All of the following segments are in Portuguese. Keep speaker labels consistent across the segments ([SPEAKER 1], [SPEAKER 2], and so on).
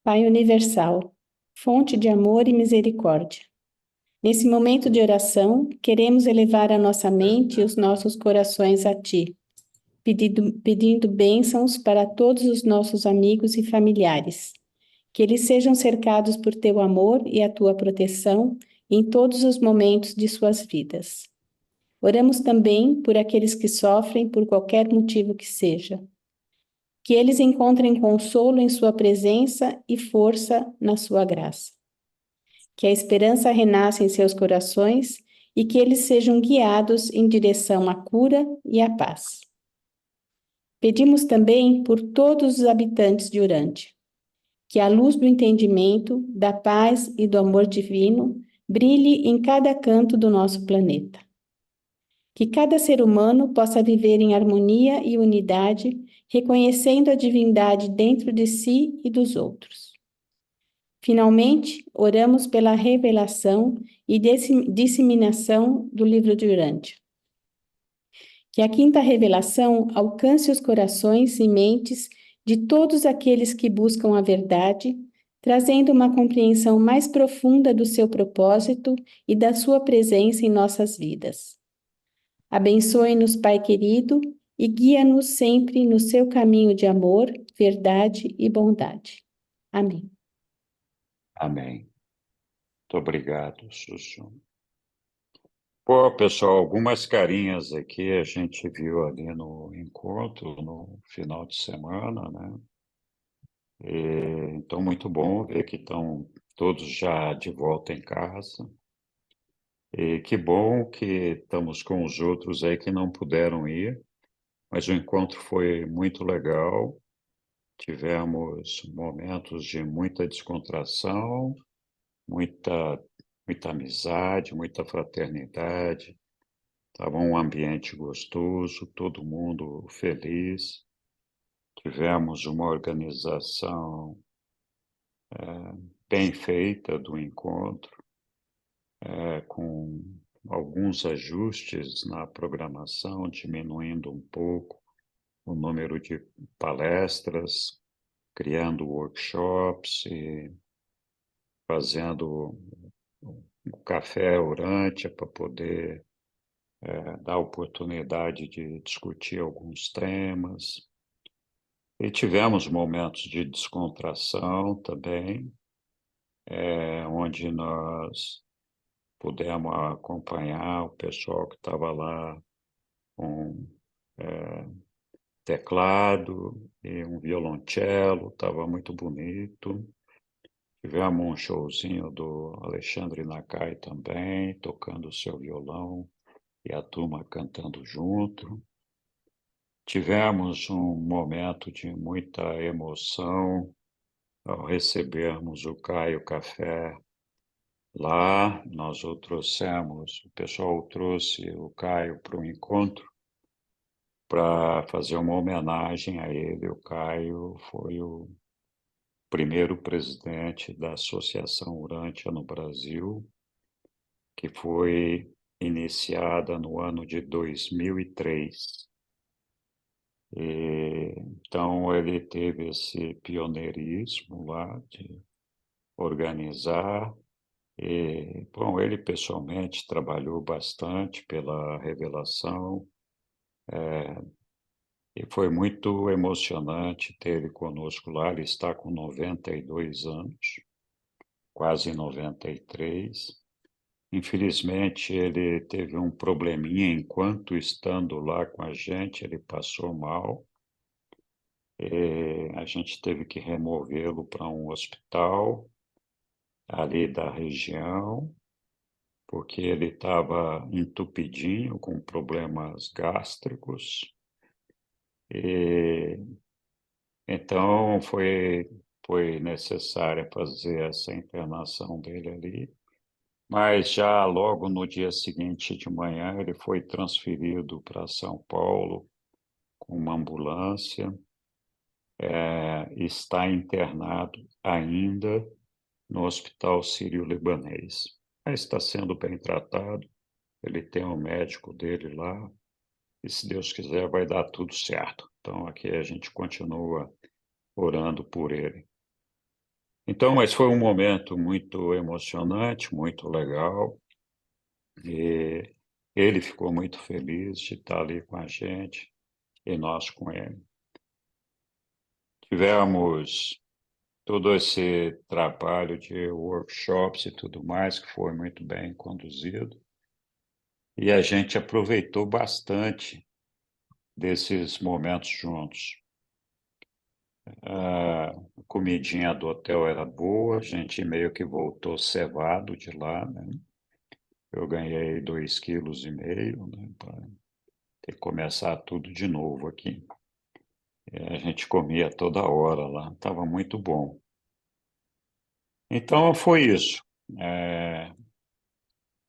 [SPEAKER 1] Pai universal, fonte de amor e misericórdia. Nesse momento de oração, queremos elevar a nossa mente e os nossos corações a Ti, pedindo bênçãos para todos os nossos amigos e familiares, que eles sejam cercados por Teu amor e a Tua proteção em todos os momentos de suas vidas. Oramos também por aqueles que sofrem por qualquer motivo que seja, que eles encontrem consolo em Sua presença e força na Sua graça. Que a esperança renasça em seus corações e que eles sejam guiados em direção à cura e à paz. Pedimos também por todos os habitantes de Urântia, que a luz do entendimento, da paz e do amor divino brilhe em cada canto do nosso planeta. Que cada ser humano possa viver em harmonia e unidade, reconhecendo a divindade dentro de si e dos outros. Finalmente, oramos pela revelação e disseminação do livro de Urântia. Que a quinta revelação alcance os corações e mentes de todos aqueles que buscam a verdade, trazendo uma compreensão mais profunda do seu propósito e da sua presença em nossas vidas. Abençoe-nos, Pai querido, e guia-nos sempre no seu caminho de amor, verdade e bondade. Amém.
[SPEAKER 2] Amém. Muito obrigado, Sussu. Pô, pessoal, algumas carinhas aqui a gente viu ali no encontro, no final de semana, né? Então, muito bom ver que estão todos já de volta em casa. E que bom que estamos com os outros aí que não puderam ir, mas o encontro foi muito legal. Tivemos momentos de muita descontração, muita, muita amizade, muita fraternidade. Estava um ambiente gostoso, todo mundo feliz. Tivemos uma organização bem feita do encontro, com alguns ajustes na programação, diminuindo um pouco o número de palestras, criando workshops e fazendo o café Urântia para poder dar oportunidade de discutir alguns temas. E tivemos momentos de descontração também, onde nós pudemos acompanhar o pessoal que estava lá com teclado e um violoncelo, estava muito bonito. Tivemos um showzinho do Alexandre Nakai também, tocando o seu violão e a turma cantando junto. Tivemos um momento de muita emoção ao recebermos o Caio Café lá. Nós o trouxemos, o pessoal trouxe o Caio para o encontro para fazer uma homenagem a ele. O Caio foi o primeiro presidente da Associação Urântia no Brasil, que foi iniciada no ano de 2003. Então, ele teve esse pioneirismo lá de organizar. Bom, ele pessoalmente trabalhou bastante pela revelação, e foi muito emocionante ter ele conosco lá. Ele está com 92 anos, quase 93. Infelizmente, ele teve um probleminha enquanto estando lá com a gente, ele passou mal. A gente teve que removê-lo para um hospital ali da região, porque ele estava entupidinho, com problemas gástricos. E então foi necessário fazer essa internação dele ali. Mas já logo no dia seguinte de manhã ele foi transferido para São Paulo com uma ambulância. Está internado ainda no Hospital Sírio-Libanês. mas está sendo bem tratado. Ele tem um médico dele lá, e se Deus quiser vai dar tudo certo. Então aqui a gente continua orando por ele. Então, mas foi um momento muito emocionante, muito legal, e ele ficou muito feliz de estar ali com a gente e nós com ele. Tivemos todo esse trabalho de workshops e tudo mais, que foi muito bem conduzido, e a gente aproveitou bastante desses momentos juntos. A comidinha do hotel era boa, a gente meio que voltou cevado de lá, né? Eu ganhei 2,5 quilos, né, para ter que começar tudo de novo aqui. E a gente comia toda hora lá, estava muito bom. Então foi isso. É,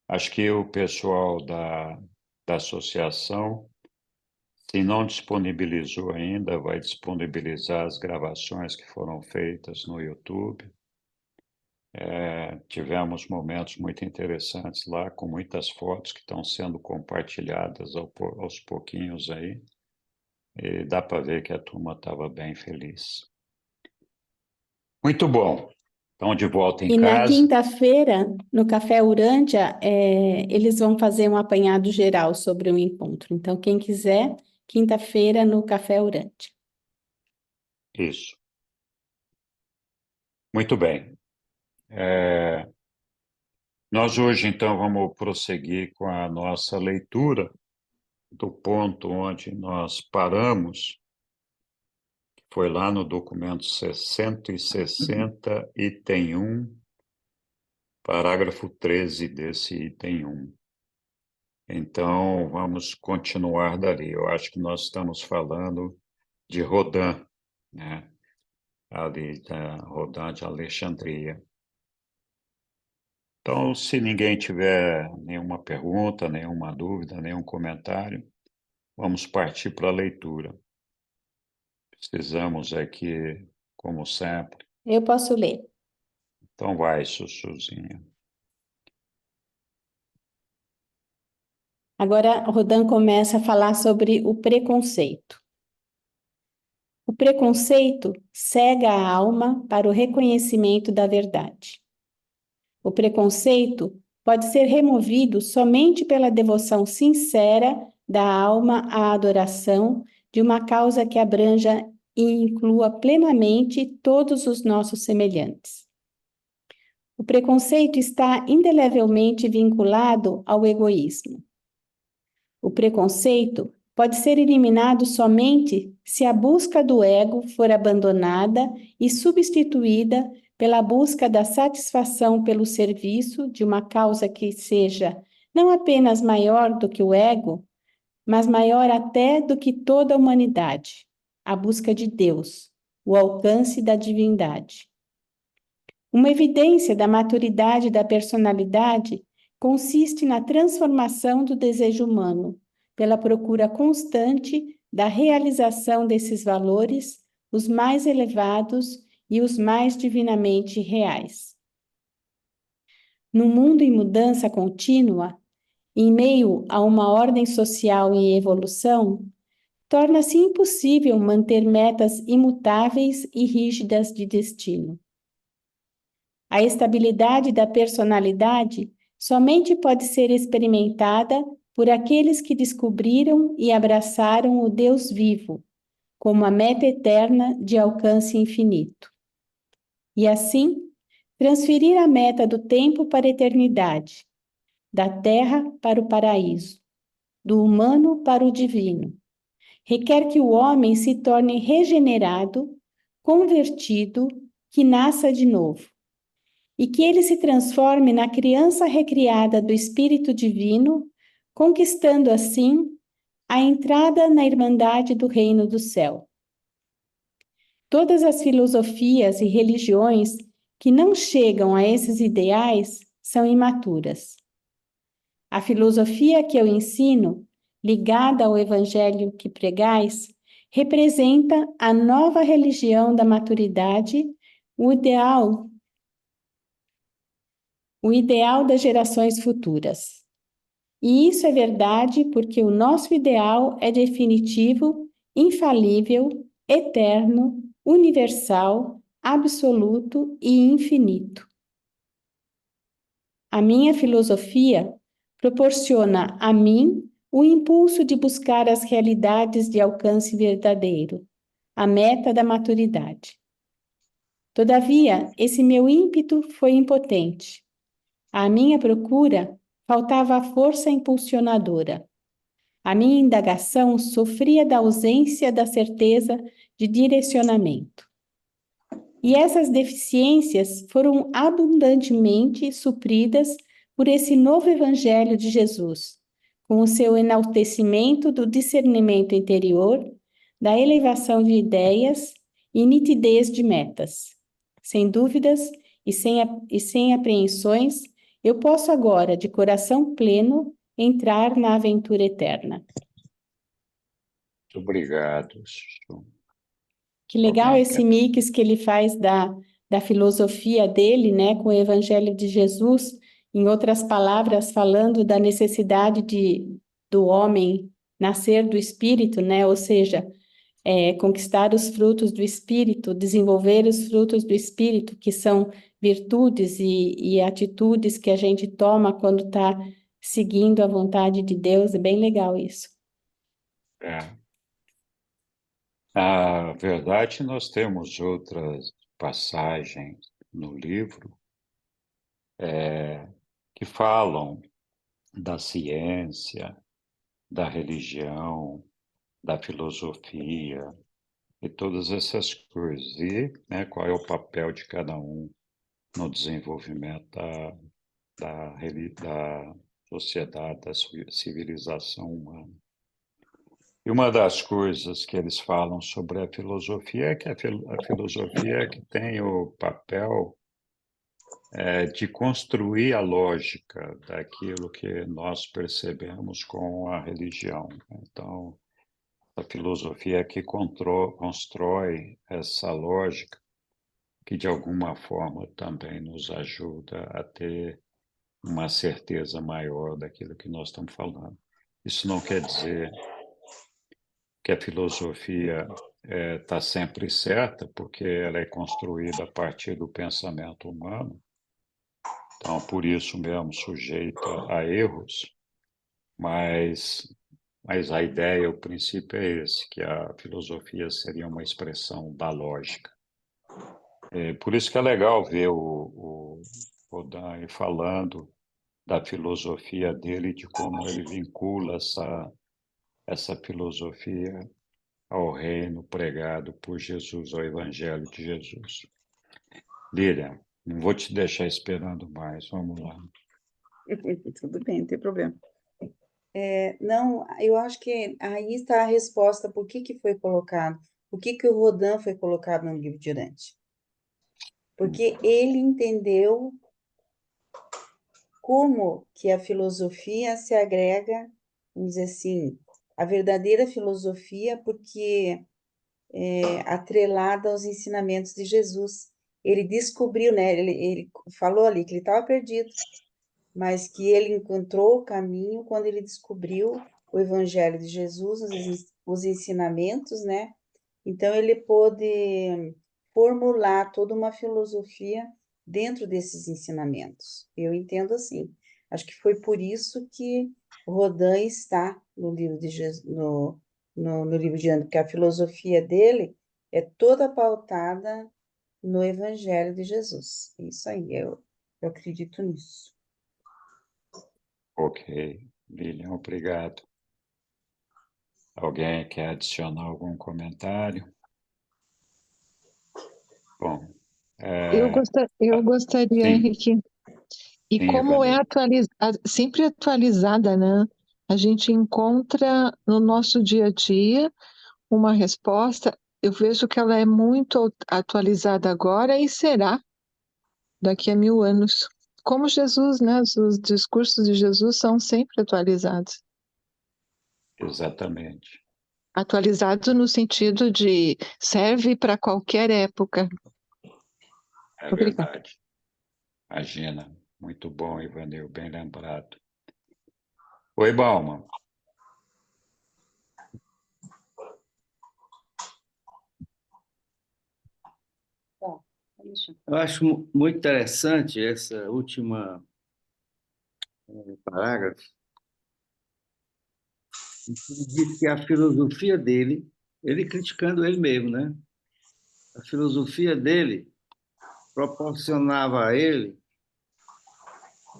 [SPEAKER 2] acho que o pessoal da associação, se não disponibilizou ainda, vai disponibilizar as gravações que foram feitas no YouTube. Tivemos momentos muito interessantes lá, com muitas fotos que estão sendo compartilhadas aos pouquinhos aí, e dá para ver que a turma estava bem feliz. Muito bom. Então, de volta em
[SPEAKER 1] E na
[SPEAKER 2] casa.
[SPEAKER 1] quinta-feira, no Café Urântia, eles vão fazer um apanhado geral sobre o encontro. Então, quem quiser, quinta-feira no Café Urântia.
[SPEAKER 2] Isso. Muito bem. Nós hoje, então, vamos prosseguir com a nossa leitura do ponto onde nós paramos, que foi lá no documento 160, item 1, parágrafo 13 desse item 1. Então, vamos continuar dali. Eu acho que nós estamos falando de Rodin, né? Ali da Rodin de Alexandria. Então, se ninguém tiver nenhuma pergunta, nenhuma dúvida, nenhum comentário, vamos partir para a leitura. Precisamos aqui, como sempre.
[SPEAKER 1] Eu posso ler.
[SPEAKER 2] Então vai, Sussuzinha.
[SPEAKER 1] Agora, Rodin começa a falar sobre o preconceito. O preconceito cega a alma para o reconhecimento da verdade. O preconceito pode ser removido somente pela devoção sincera da alma à adoração de uma causa que abranja e inclua plenamente todos os nossos semelhantes. O preconceito está indelevelmente vinculado ao egoísmo. O preconceito pode ser eliminado somente se a busca do ego for abandonada e substituída pela busca da satisfação pelo serviço de uma causa que seja não apenas maior do que o ego, mas maior até do que toda a humanidade, a busca de Deus, o alcance da divindade. Uma evidência da maturidade da personalidade consiste na transformação do desejo humano, pela procura constante da realização desses valores, os mais elevados e os mais divinamente reais. No mundo em mudança contínua, em meio a uma ordem social em evolução, torna-se impossível manter metas imutáveis e rígidas de destino. A estabilidade da personalidade somente pode ser experimentada por aqueles que descobriram e abraçaram o Deus vivo, como a meta eterna de alcance infinito. E assim, transferir a meta do tempo para a eternidade, da terra para o paraíso, do humano para o divino, requer que o homem se torne regenerado, convertido, que nasça de novo, e que ele se transforme na criança recriada do Espírito Divino, conquistando assim a entrada na Irmandade do Reino do Céu. Todas as filosofias e religiões que não chegam a esses ideais são imaturas. A filosofia que eu ensino, ligada ao Evangelho que pregais, representa a nova religião da maturidade, o ideal o ideal das gerações futuras. E isso é verdade porque o nosso ideal é definitivo, infalível, eterno, universal, absoluto e infinito. A minha filosofia proporciona a mim o impulso de buscar as realidades de alcance verdadeiro, a meta da maturidade. Todavia, esse meu ímpeto foi impotente. À minha procura faltava a força impulsionadora. A minha indagação sofria da ausência da certeza de direcionamento. E essas deficiências foram abundantemente supridas por esse novo Evangelho de Jesus, com o seu enaltecimento do discernimento interior, da elevação de ideias e nitidez de metas. Sem dúvidas e sem apreensões, eu posso agora, de coração pleno, entrar na aventura eterna.
[SPEAKER 2] Muito obrigado, Chuchu.
[SPEAKER 1] Que legal
[SPEAKER 2] Alguém
[SPEAKER 1] esse
[SPEAKER 2] quer?
[SPEAKER 1] mix que ele faz da filosofia dele, né, com o Evangelho de Jesus, em outras palavras, falando da necessidade do homem nascer do Espírito, né, ou seja, conquistar os frutos do Espírito, desenvolver os frutos do Espírito, que são virtudes e atitudes que a gente toma quando está seguindo a vontade de Deus. É bem legal isso.
[SPEAKER 2] É. Na verdade, nós temos outras passagens no livro que falam da ciência, da religião, da filosofia e todas essas coisas. E, né, qual é o papel de cada um no desenvolvimento da sociedade, da civilização humana. E uma das coisas que eles falam sobre a filosofia é que a filosofia é que tem o papel de construir a lógica daquilo que nós percebemos com a religião. Então, a filosofia é que constrói essa lógica que, de alguma forma, também nos ajuda a ter uma certeza maior daquilo que nós estamos falando. Isso não quer dizer que a filosofia está sempre certa, porque ela é construída a partir do pensamento humano, então, por isso mesmo, sujeita a erros, mas a ideia, o princípio é esse, que a filosofia seria uma expressão da lógica. Por isso que é legal ver o Rodin falando da filosofia dele, de como ele vincula essa filosofia ao reino pregado por Jesus, ao Evangelho de Jesus. Lília, não vou te deixar esperando mais, vamos lá.
[SPEAKER 3] Tudo bem, não tem problema. Não, eu acho que aí está a resposta por que foi colocado, por que o Rodin foi colocado no livro de Dante. Porque ele entendeu como que a filosofia se agrega, vamos dizer assim, a verdadeira filosofia, porque é atrelada aos ensinamentos de Jesus. Ele descobriu, né? Ele falou ali que ele estava perdido, mas que ele encontrou o caminho quando ele descobriu o Evangelho de Jesus, os ensinamentos, né? Então, ele pôde formular toda uma filosofia dentro desses ensinamentos. Eu entendo assim. Acho que foi por isso que Rodin está no livro de Jesus, no livro de Ana, porque a filosofia dele é toda pautada no Evangelho de Jesus. Isso aí, eu acredito nisso.
[SPEAKER 2] Ok, Lilian, obrigado. Alguém quer adicionar algum comentário? Bom,
[SPEAKER 4] Eu gostaria,
[SPEAKER 2] sim,
[SPEAKER 4] Henrique, e
[SPEAKER 2] sim,
[SPEAKER 4] como é
[SPEAKER 2] Ivanei.
[SPEAKER 4] sempre atualizada, né? A gente encontra no nosso dia a dia uma resposta. Eu vejo que ela é muito atualizada agora e será daqui a 1000 anos. Como Jesus, né? Os discursos de Jesus são sempre atualizados.
[SPEAKER 2] Exatamente,
[SPEAKER 4] Atualizado no sentido de serve para qualquer época.
[SPEAKER 2] é
[SPEAKER 4] Obrigada.
[SPEAKER 2] verdade. Imagina. Muito bom, Ivanil, bem lembrado. Oi, Bauman.
[SPEAKER 5] Eu acho muito interessante essa última parágrafo. Ele diz que a filosofia dele, ele criticando ele mesmo, né? A filosofia dele proporcionava a ele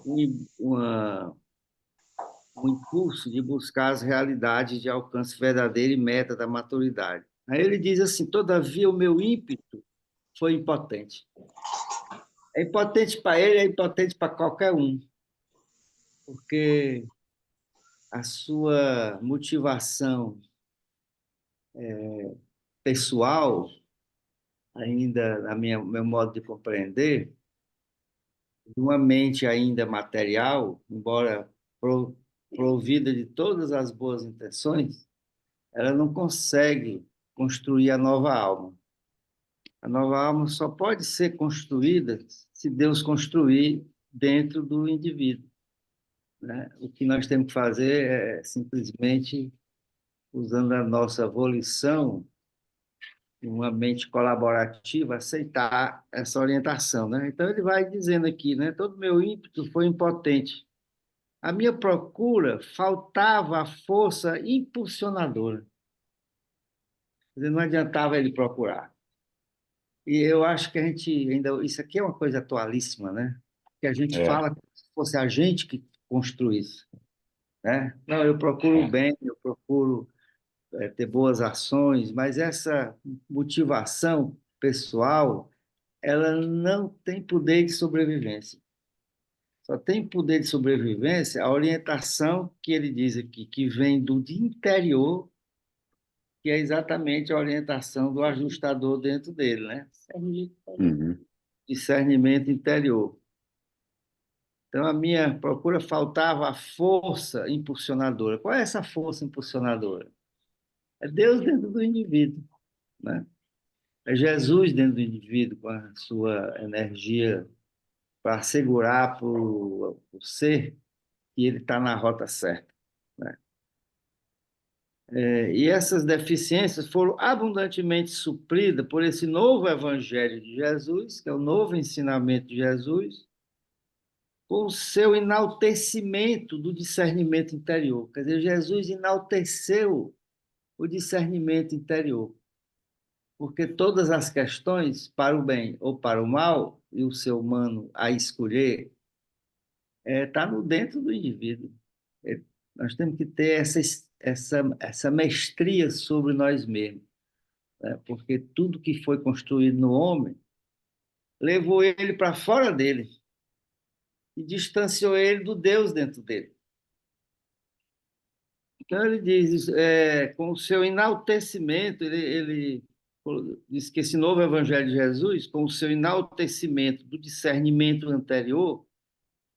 [SPEAKER 5] um, uma, um impulso de buscar as realidades de alcance verdadeiro e meta da maturidade. Aí ele diz assim: todavia o meu ímpeto foi impotente. É impotente para ele, é impotente para qualquer um, porque a sua motivação pessoal, ainda na meu modo de compreender, de uma mente ainda material, embora provida de todas as boas intenções, ela não consegue construir a nova alma. A nova alma só pode ser construída se Deus construir dentro do indivíduo, né? O que nós temos que fazer é simplesmente, usando a nossa volição, uma mente colaborativa, aceitar essa orientação, né? Então ele vai dizendo aqui, né? Todo meu ímpeto foi impotente. A minha procura faltava a força impulsionadora. Quer dizer, não adiantava ele procurar. E eu acho que a gente ainda, isso aqui é uma coisa atualíssima, né? Que a gente
[SPEAKER 2] É,
[SPEAKER 5] fala como se fosse a gente que construi isso, né? Não, eu procuro o
[SPEAKER 2] é.
[SPEAKER 5] bem, eu procuro ter boas ações, mas essa motivação pessoal, ela não tem poder de sobrevivência. Só tem poder de sobrevivência a orientação que ele diz aqui, que vem do interior, que é exatamente a orientação do ajustador dentro dele, né?
[SPEAKER 2] Uhum.
[SPEAKER 5] Discernimento interior. Então, a minha procura faltava a força impulsionadora. Qual é essa força impulsionadora? É Deus dentro do indivíduo, né? É Jesus dentro do indivíduo, com a sua energia para assegurar para o ser que ele está na rota certa, né? E essas deficiências foram abundantemente supridas por esse novo evangelho de Jesus, que é o novo ensinamento de Jesus, com o seu enaltecimento do discernimento interior. Quer dizer, Jesus enalteceu o discernimento interior, porque todas as questões, para o bem ou para o mal, e o ser humano a escolher, está no dentro do indivíduo. É, nós temos que ter essa mestria sobre nós mesmos, né? Porque tudo que foi construído no homem levou ele para fora dele e distanciou ele do Deus dentro dele. Então ele diz, com o seu enaltecimento, ele diz que esse novo Evangelho de Jesus, com o seu enaltecimento do discernimento anterior,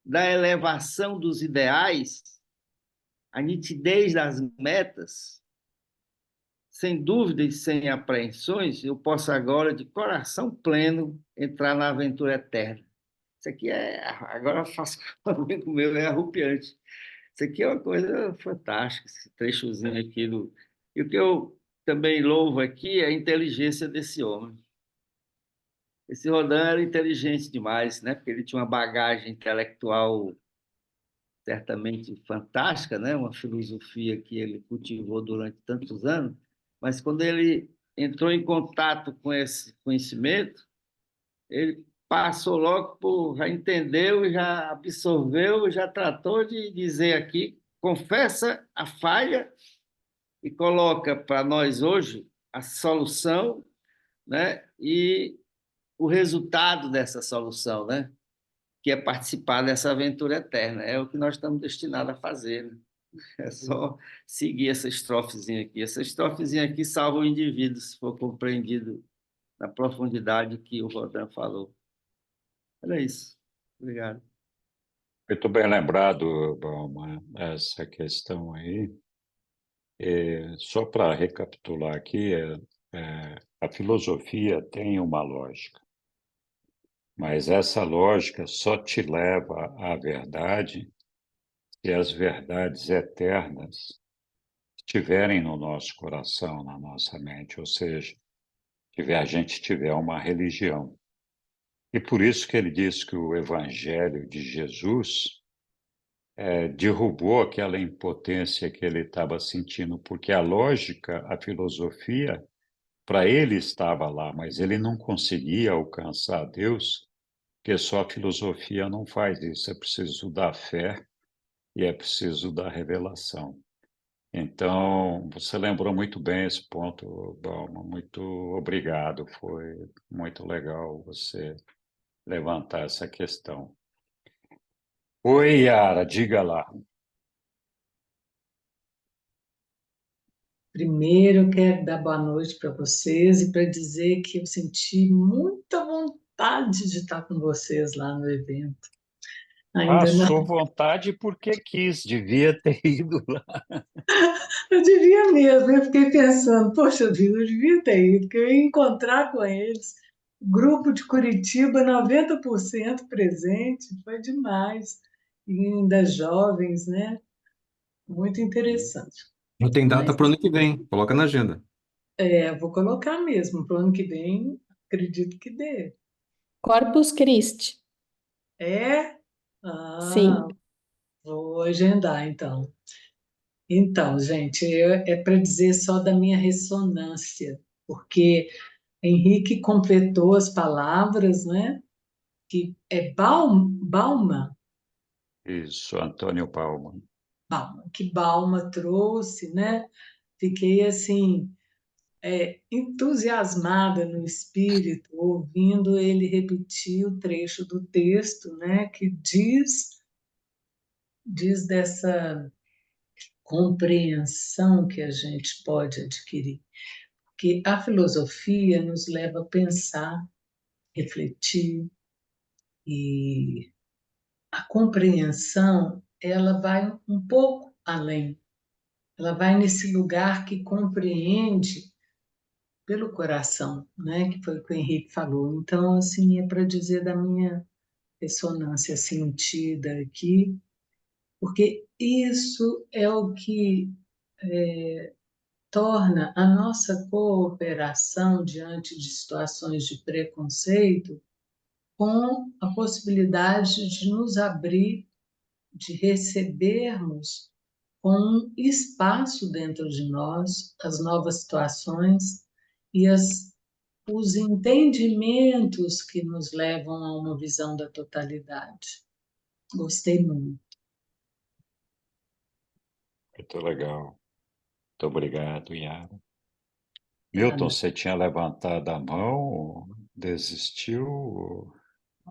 [SPEAKER 5] da elevação dos ideais, a nitidez das metas, sem dúvidas e sem apreensões, eu posso agora, de coração pleno, entrar na aventura eterna. Isso aqui agora eu faço com o meu, é arrupiante. Isso aqui é uma coisa fantástica, esse trechozinho aqui do. E o que eu também louvo aqui é a inteligência desse homem. Esse Rodin era inteligente demais, né? Porque ele tinha uma bagagem intelectual certamente fantástica, né? Uma filosofia que ele cultivou durante tantos anos, mas quando ele entrou em contato com esse conhecimento, ele passou logo por, já entendeu, já absorveu, já tratou de dizer aqui, confessa a falha e coloca para nós hoje a solução, né? E o resultado dessa solução, né? Que é participar dessa aventura eterna. É o que nós estamos destinados a fazer, né? É só seguir essa estrofezinha aqui. Essa estrofezinha aqui salva o indivíduo, se for compreendido na profundidade que o Rodin falou. Era isso. Obrigado.
[SPEAKER 2] Muito bem lembrado, Bauman, essa questão aí. Só para recapitular aqui, a filosofia tem uma lógica. Mas essa lógica só te leva à verdade se as verdades eternas estiverem no nosso coração, na nossa mente, ou seja, a gente tiver uma religião. E por isso que ele diz que o Evangelho de Jesus derrubou aquela impotência que ele estava sentindo, porque a lógica, a filosofia, para ele estava lá, mas ele não conseguia alcançar Deus, porque só a filosofia não faz isso, é preciso da fé e é preciso da revelação. Então, você lembrou muito bem esse ponto, Balma. Muito obrigado. Foi muito legal você levantar essa questão. Oi, Yara, diga lá.
[SPEAKER 6] Primeiro, eu quero dar boa noite para vocês e para dizer que eu senti muita vontade de estar com vocês lá no evento. Ainda não,
[SPEAKER 2] Passou vontade porque quis, devia ter ido lá.
[SPEAKER 6] eu devia mesmo, eu fiquei pensando, poxa vida, eu devia ter ido, porque eu ia encontrar com eles. Grupo de Curitiba, 90% presente, foi demais. E ainda jovens, né? Muito interessante.
[SPEAKER 7] Não tem data
[SPEAKER 6] Mas
[SPEAKER 7] para o ano que vem, coloca na agenda.
[SPEAKER 6] vou colocar mesmo, para o ano que vem, acredito que dê.
[SPEAKER 1] Corpus Christi.
[SPEAKER 6] É? Ah,
[SPEAKER 1] Sim.
[SPEAKER 6] vou agendar então. Então, gente, é para dizer só da minha ressonância, porque Henrique completou as palavras, né? Que é Balma,
[SPEAKER 2] Isso, Antônio Palma.
[SPEAKER 6] Que Balma trouxe, né? Fiquei assim, entusiasmada no espírito, ouvindo ele repetir o trecho do texto, né? Que diz dessa compreensão que a gente pode adquirir. Porque a filosofia nos leva a pensar, refletir, e a compreensão, ela vai um pouco além. Ela vai nesse lugar que compreende pelo coração, né? Que foi o que o Henrique falou. Então, assim, é para dizer da minha ressonância sentida aqui, porque isso é o que torna a nossa cooperação diante de situações de preconceito com a possibilidade de nos abrir, de recebermos com um espaço dentro de nós as novas situações e os entendimentos que nos levam a uma visão da totalidade. Gostei muito.
[SPEAKER 2] Muito legal. Muito obrigado, Yara. Milton,
[SPEAKER 6] Obrigada.
[SPEAKER 2] você tinha levantado a mão, desistiu?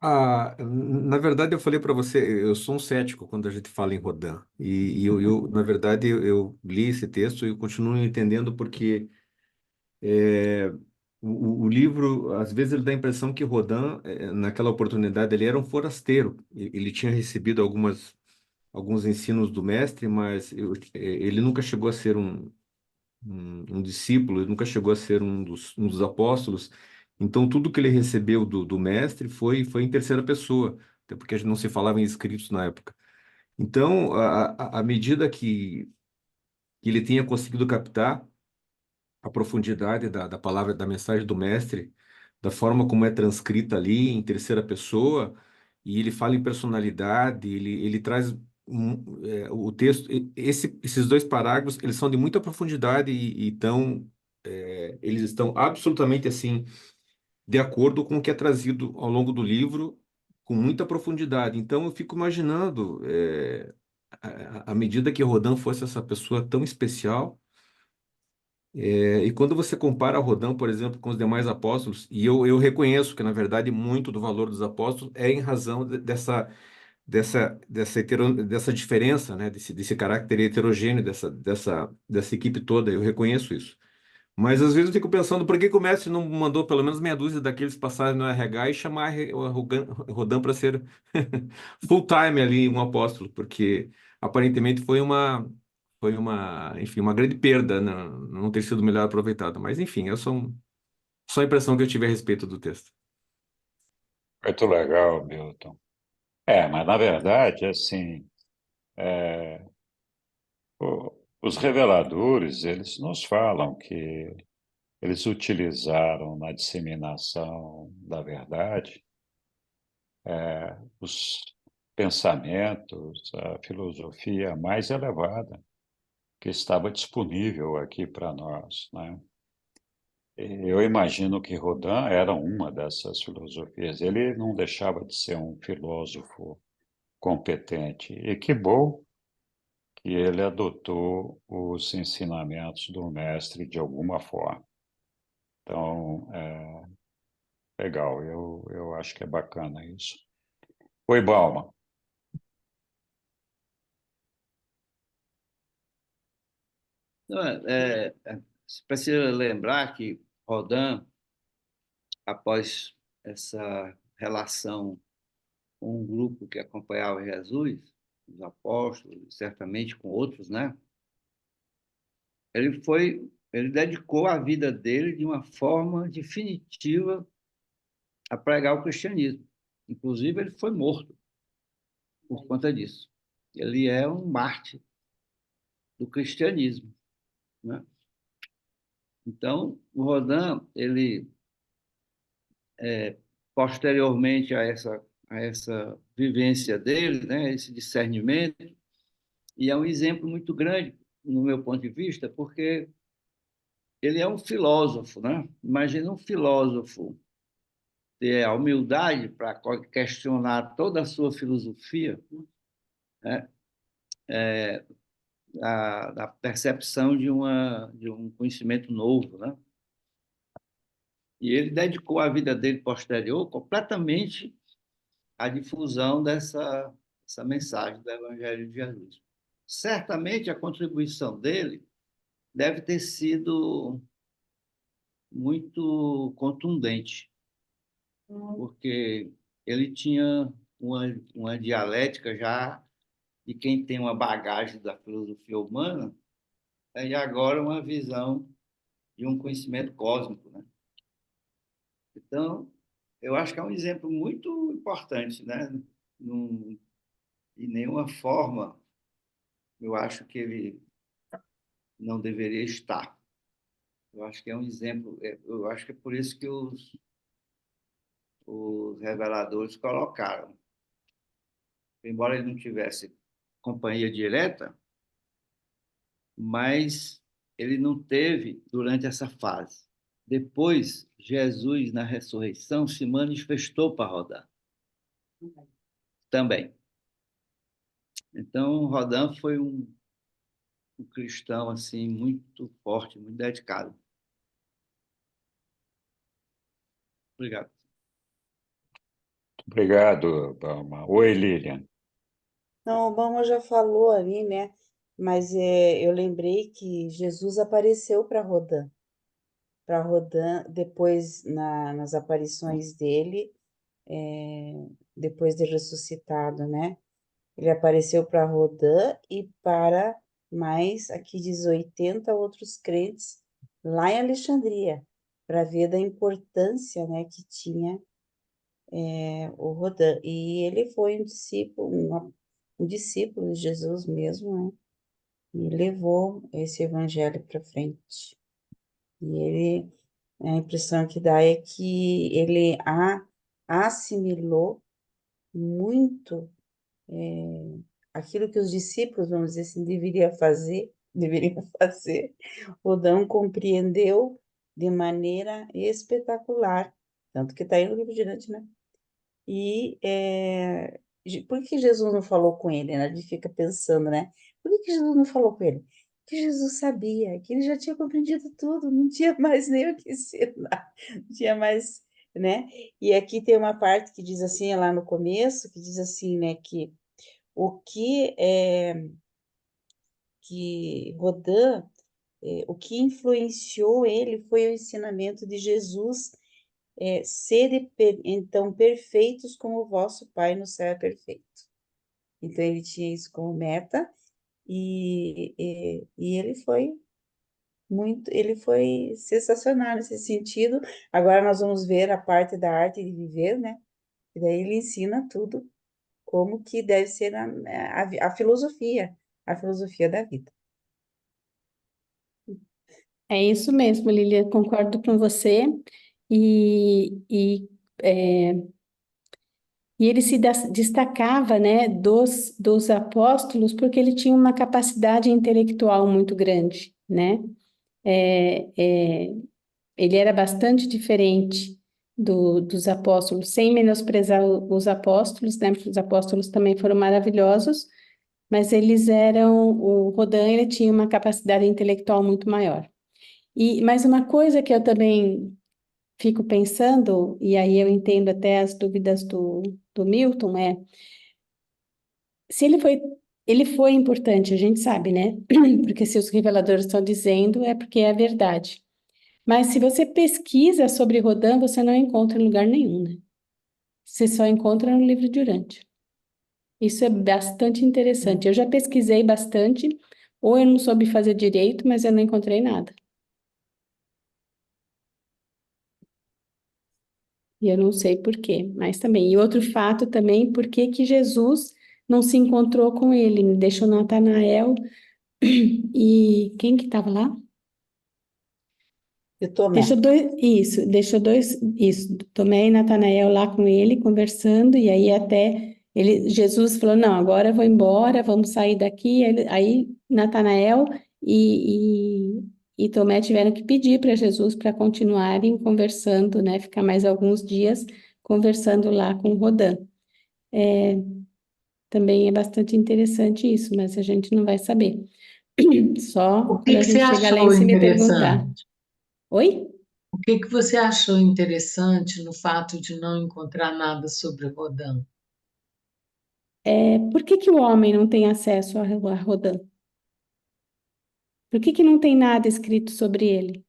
[SPEAKER 7] Na verdade, eu falei para você, eu sou um cético quando a gente fala em Rodin. Na verdade, eu li esse texto e eu continuo entendendo porque o livro, às vezes, ele dá a impressão que Rodin, naquela oportunidade, ele era um forasteiro. Ele tinha recebido alguns ensinos do mestre, mas ele nunca chegou a ser um discípulo, ele nunca chegou a ser um dos apóstolos. Então, tudo que ele recebeu do mestre foi em terceira pessoa, até porque a gente não se falava em escritos na época. Então, à medida que ele tinha conseguido captar a profundidade da palavra, da mensagem do mestre, da forma como é transcrita ali em terceira pessoa, e ele fala em personalidade, ele traz o texto, esses dois parágrafos, eles são de muita profundidade eles estão absolutamente assim de acordo com o que é trazido ao longo do livro, com muita profundidade. Então eu fico imaginando, à medida que Rodin fosse essa pessoa tão especial, e quando você compara Rodin, por exemplo, com os demais apóstolos, e eu reconheço que, na verdade, muito do valor dos apóstolos é em razão dessa diferença, né? Desse caráter heterogêneo dessa equipe toda, eu reconheço isso. Mas às vezes eu fico pensando por que que o mestre não mandou pelo menos meia dúzia daqueles passarem no RH e chamar o Rodin para ser full time ali um apóstolo, porque aparentemente enfim, uma grande perda não ter sido melhor aproveitado. Mas enfim, só a impressão que eu tive a respeito do texto.
[SPEAKER 2] Muito legal, Milton. Mas na verdade, assim, os reveladores, eles nos falam que eles utilizaram na disseminação da verdade os pensamentos, a filosofia mais elevada que estava disponível aqui para nós, né? Eu imagino que Rodin era uma dessas filosofias. Ele não deixava de ser um filósofo competente. E que bom que ele adotou os ensinamentos do mestre de alguma forma. Então, legal, eu acho que é bacana isso. Oi, Balma.
[SPEAKER 5] Não, se precisa lembrar que Rodin, após essa relação com um grupo que acompanhava Jesus, os apóstolos, certamente com outros, né? Ele dedicou a vida dele de uma forma definitiva a pregar o cristianismo. Inclusive, ele foi morto por conta disso. Ele é um mártir do cristianismo, né? Então, o Rodin, ele posteriormente a essa vivência dele, né, esse discernimento, e é um exemplo muito grande no meu ponto de vista, porque ele é um filósofo, né? Imagina um filósofo ter a humildade para questionar toda a sua filosofia, né? Da percepção de um conhecimento novo, né? E ele dedicou a vida dele posterior completamente à difusão dessa mensagem do Evangelho de Jesus. Certamente a contribuição dele deve ter sido muito contundente, porque ele tinha uma dialética já de quem tem uma bagagem da filosofia humana, e agora uma visão de um conhecimento cósmico, né? Então, eu acho que é um exemplo muito importante, né? Num, de nenhuma forma eu acho que ele não deveria estar. Eu acho que é um exemplo, eu acho que é por isso que os reveladores colocaram. Embora ele não tivesse companhia direta, mas ele não teve durante essa fase. Depois, Jesus, na ressurreição, se manifestou para Rodin também. Então, Rodin foi um cristão assim muito forte, muito dedicado. Obrigado.
[SPEAKER 2] Obrigado, Balma. Oi, Lilian.
[SPEAKER 3] Não, o Obama já falou ali, né? Mas eu lembrei que Jesus apareceu para Rodin depois nas aparições dele, depois de ressuscitado, né? Ele apareceu para Rodin e para mais, aqui diz 80 outros crentes lá em Alexandria, para ver da importância, né, que tinha o Rodin. E ele foi um discípulo de Jesus mesmo, né? E levou esse evangelho para frente. E a impressão que dá é que ele assimilou muito aquilo que os discípulos, vamos dizer assim, deveriam fazer. O Dão compreendeu de maneira espetacular, tanto que está aí no livro de Dante, né? E por que Jesus não falou com ele, né? A gente fica pensando, né? Por que Jesus não falou com ele? Porque Jesus sabia que ele já tinha compreendido tudo, não tinha mais nem o que ensinar, não tinha mais, né? E aqui tem uma parte que diz assim, lá no começo, que diz assim, né, o que Rodin, o que influenciou ele foi o ensinamento de Jesus, sede então perfeitos como o vosso Pai no céu é perfeito. Então ele tinha isso como meta e ele foi sensacional nesse sentido. Agora nós vamos ver a parte da arte de viver, né? E daí ele ensina tudo como que deve ser a filosofia da vida.
[SPEAKER 1] É isso mesmo, Lilia, concordo com você. E, e, é, e ele se destacava, né, dos apóstolos porque ele tinha uma capacidade intelectual muito grande, né? É, é, ele era bastante diferente dos apóstolos, sem menosprezar os apóstolos, né? Porque os apóstolos também foram maravilhosos, mas o Rodin, ele tinha uma capacidade intelectual muito maior. E mais uma coisa que eu também fico pensando, e aí eu entendo até as dúvidas do Milton, se ele foi importante, a gente sabe, né? Porque se os reveladores estão dizendo, é porque é a verdade. Mas se você pesquisa sobre Rodin, você não encontra em lugar nenhum, né? Você só encontra no livro de Urântia. Isso é bastante interessante. Eu já pesquisei bastante, ou eu não soube fazer direito, mas eu não encontrei nada. E eu não sei por quê, mas também. E outro fato também, por que que Jesus não se encontrou com ele? Deixou Natanael e quem que estava lá?
[SPEAKER 3] E Tomé.
[SPEAKER 1] Isso, Tomé e Natanael lá com ele, conversando, e aí até Jesus falou, não, agora eu vou embora, vamos sair daqui, aí Natanael e Tomé tiveram que pedir para Jesus para continuarem conversando, né, ficar mais alguns dias conversando lá com Rodin. Também é bastante interessante isso, mas a gente não vai saber. Só
[SPEAKER 6] O
[SPEAKER 1] quando
[SPEAKER 6] que
[SPEAKER 1] a
[SPEAKER 6] que você
[SPEAKER 1] gente chegar lá em
[SPEAKER 6] achou
[SPEAKER 1] cima e perguntar.
[SPEAKER 6] interessante?
[SPEAKER 1] Oi?
[SPEAKER 6] O que que você achou interessante no fato de não encontrar nada sobre Rodin?
[SPEAKER 1] Por que que o homem não tem acesso a Rodin? Por que que não tem nada escrito sobre ele?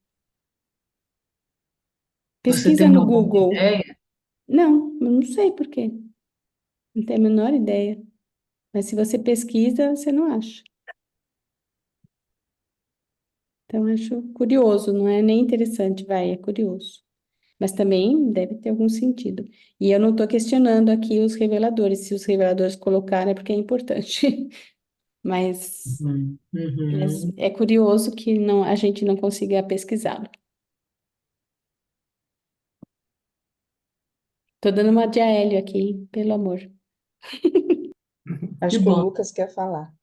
[SPEAKER 6] Você
[SPEAKER 1] Pesquisa
[SPEAKER 6] tem
[SPEAKER 1] no
[SPEAKER 6] alguma
[SPEAKER 1] Google.
[SPEAKER 6] ideia?
[SPEAKER 1] Não, eu não sei por quê. Não tenho a menor ideia. Mas se você pesquisa, você não acha. Então, eu acho curioso, não é nem interessante, é curioso. Mas também deve ter algum sentido. E eu não estou questionando aqui os reveladores. Se os reveladores colocaram, é porque é importante. Mas,
[SPEAKER 6] Uhum,
[SPEAKER 1] mas
[SPEAKER 6] uhum.
[SPEAKER 1] é curioso que a gente não consiga pesquisá-lo. Tô dando uma de Aélio aqui, hein? Pelo amor.
[SPEAKER 6] Que
[SPEAKER 3] Acho que o
[SPEAKER 6] bom.
[SPEAKER 3] Lucas quer falar.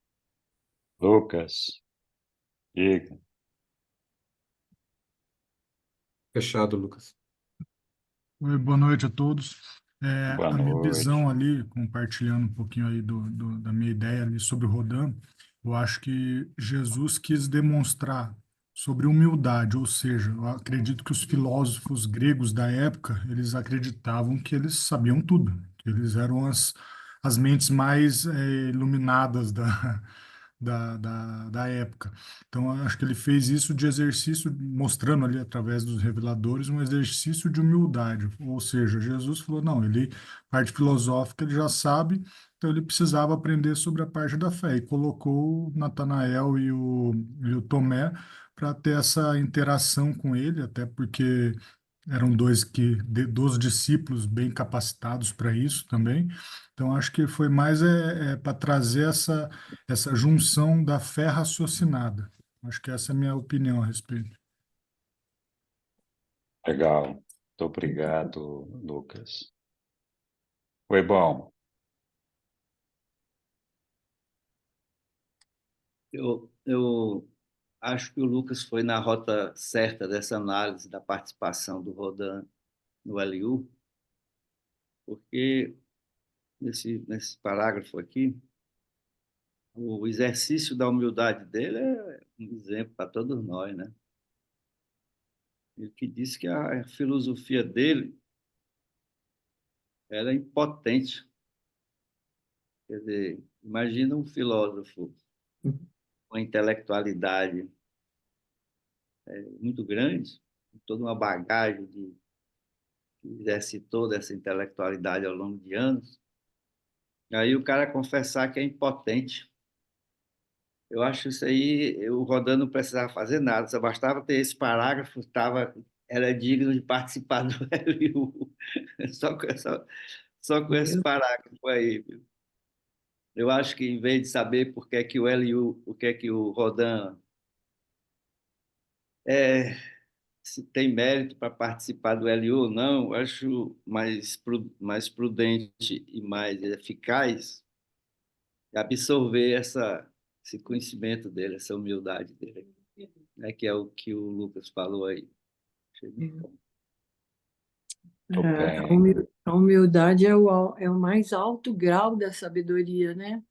[SPEAKER 2] Lucas, diga.
[SPEAKER 7] Fechado, Lucas.
[SPEAKER 8] Oi, boa noite a todos.
[SPEAKER 2] Boa
[SPEAKER 8] A minha
[SPEAKER 2] noite.
[SPEAKER 8] visão ali, compartilhando um pouquinho aí da minha ideia ali sobre o Rodin, eu acho que Jesus quis demonstrar sobre humildade, ou seja, eu acredito que os filósofos gregos da época, eles acreditavam que eles sabiam tudo, que eles eram as mentes mais iluminadas da época. Então, eu acho que ele fez isso de exercício, mostrando ali através dos reveladores um exercício de humildade. Ou seja, Jesus falou: não, parte filosófica, ele já sabe, então ele precisava aprender sobre a parte da fé. E colocou Natanael e o Tomé para ter essa interação com ele, até porque eram dos discípulos bem capacitados para isso também. Então, acho que foi mais para trazer essa junção da fé raciocinada. Acho que essa é a minha opinião a respeito.
[SPEAKER 2] Legal. Muito obrigado, Lucas. Foi bom.
[SPEAKER 5] Eu acho que o Lucas foi na rota certa dessa análise da participação do Rodin no LU, porque nesse parágrafo aqui, o exercício da humildade dele é um exemplo para todos nós, né? Ele que disse que a filosofia dele era impotente. Quer dizer, imagina um filósofo com uma intelectualidade muito grande, com toda uma bagagem que exercitou dessa intelectualidade ao longo de anos, aí o cara confessar que é impotente. Eu acho isso aí, o Rodin não precisava fazer nada, só bastava ter esse parágrafo, era digno de participar do LU. Só Só com esse parágrafo aí, viu? Eu acho que, em vez de saber por que é que o LU, o que é que o Rodin é, se tem mérito para participar do LU ou não, eu acho mais prudente e mais eficaz absorver esse conhecimento dele, essa humildade dele, né, que é o que o Lucas falou aí. Achei muito bom.
[SPEAKER 2] Muito
[SPEAKER 9] A
[SPEAKER 2] bem.
[SPEAKER 9] a humildade é o mais alto grau da sabedoria, né?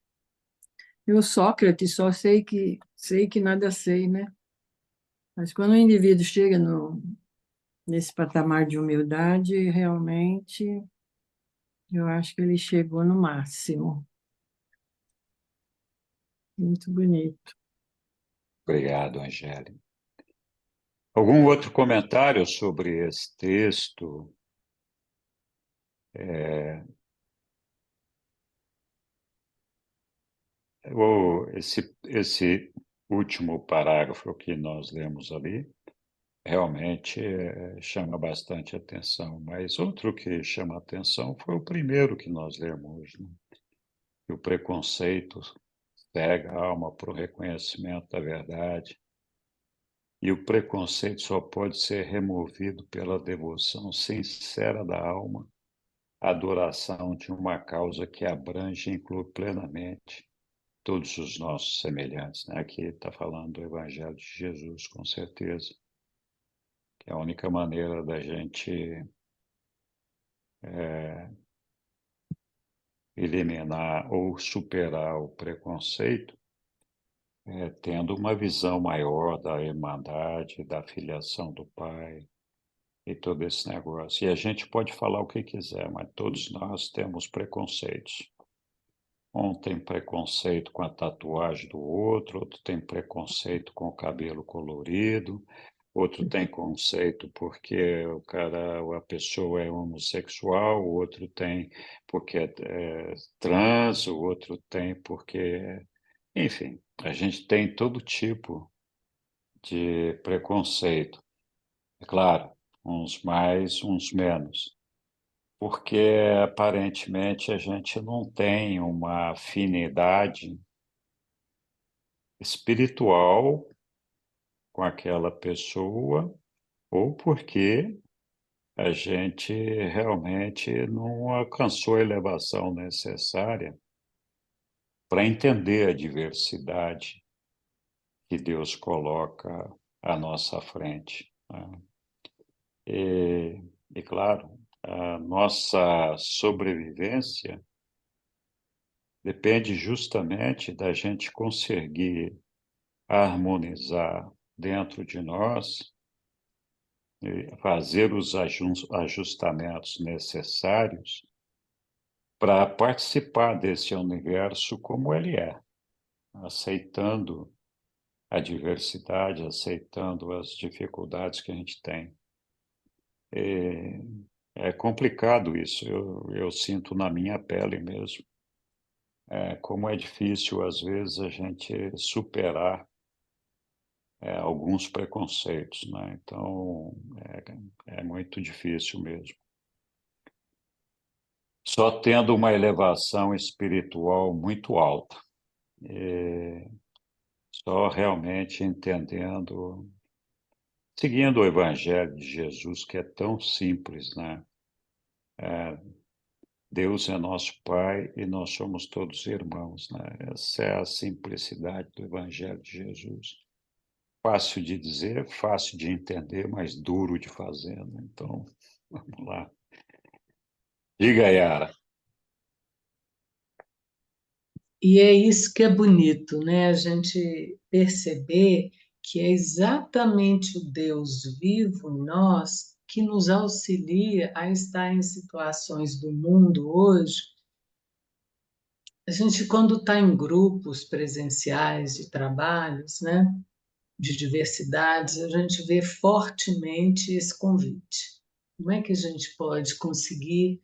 [SPEAKER 9] Eu, Sócrates, só sei que nada sei, né? Mas quando o indivíduo chega nesse patamar de humildade, realmente, eu acho que ele chegou no máximo. Muito bonito.
[SPEAKER 2] Obrigado, Angélica. Algum outro comentário sobre esse texto? Esse último parágrafo que nós lemos ali realmente chama bastante atenção, mas outro que chama atenção foi o primeiro que nós lemos, né? Que o preconceito cega a alma para o reconhecimento da verdade, e o preconceito só pode ser removido pela devoção sincera da alma, a adoração de uma causa que abrange e inclui plenamente todos os nossos semelhantes, né? Aqui está falando do Evangelho de Jesus, com certeza, que é a única maneira da gente eliminar ou superar o preconceito, tendo uma visão maior da irmandade, da filiação do Pai e todo esse negócio. E a gente pode falar o que quiser, mas todos nós temos preconceitos. Um tem preconceito com a tatuagem do outro tem preconceito com o cabelo colorido, outro tem conceito porque a pessoa é homossexual, o outro tem porque é trans, o outro tem porque... Enfim, a gente tem todo tipo de preconceito. É claro, uns mais, uns menos, porque aparentemente a gente não tem uma afinidade espiritual com aquela pessoa, ou porque a gente realmente não alcançou a elevação necessária para entender a diversidade que Deus coloca à nossa frente, né? E claro, a nossa sobrevivência depende justamente da gente conseguir harmonizar dentro de nós e fazer os ajustamentos necessários para participar desse universo como ele é, aceitando a diversidade, aceitando as dificuldades que a gente tem. É complicado isso, eu sinto na minha pele mesmo. Como é difícil, às vezes, a gente superar alguns preconceitos, né? Então, é muito difícil mesmo. Só tendo uma elevação espiritual muito alta, só realmente entendendo, seguindo o Evangelho de Jesus, que é tão simples, né? Deus é nosso Pai e nós somos todos irmãos, né? Essa é a simplicidade do Evangelho de Jesus. Fácil de dizer, fácil de entender, mas duro de fazer, né? Então, vamos lá. Diga, Yara.
[SPEAKER 6] E é isso que é bonito, né? A gente perceber que é exatamente o Deus vivo em nós que nos auxilia a estar em situações do mundo hoje. A gente, quando está em grupos presenciais de trabalhos, né, de diversidades, a gente vê fortemente esse convite. Como é que a gente pode conseguir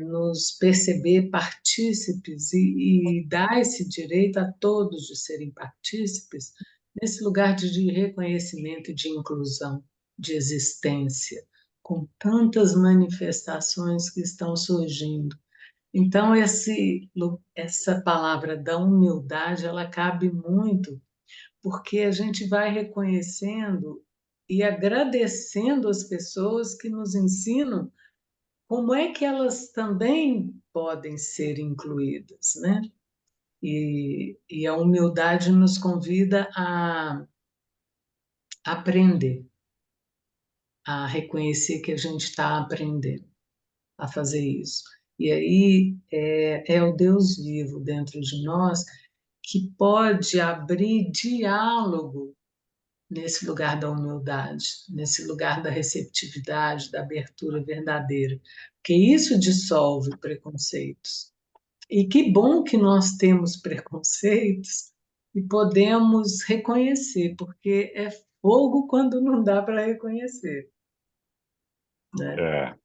[SPEAKER 6] nos perceber partícipes e dar esse direito a todos de serem partícipes nesse lugar de reconhecimento e de inclusão, de existência, com tantas manifestações que estão surgindo. Então, essa palavra da humildade, ela cabe muito, porque a gente vai reconhecendo e agradecendo as pessoas que nos ensinam como é que elas também podem ser incluídas, né? E a humildade nos convida a aprender, a reconhecer que a gente está aprendendo a fazer isso. E aí é o Deus vivo dentro de nós que pode abrir diálogo nesse lugar da humildade, nesse lugar da receptividade, da abertura verdadeira, porque isso dissolve preconceitos. E que bom que nós temos preconceitos e podemos reconhecer, porque é fogo quando não dá para reconhecer, né?
[SPEAKER 2] É,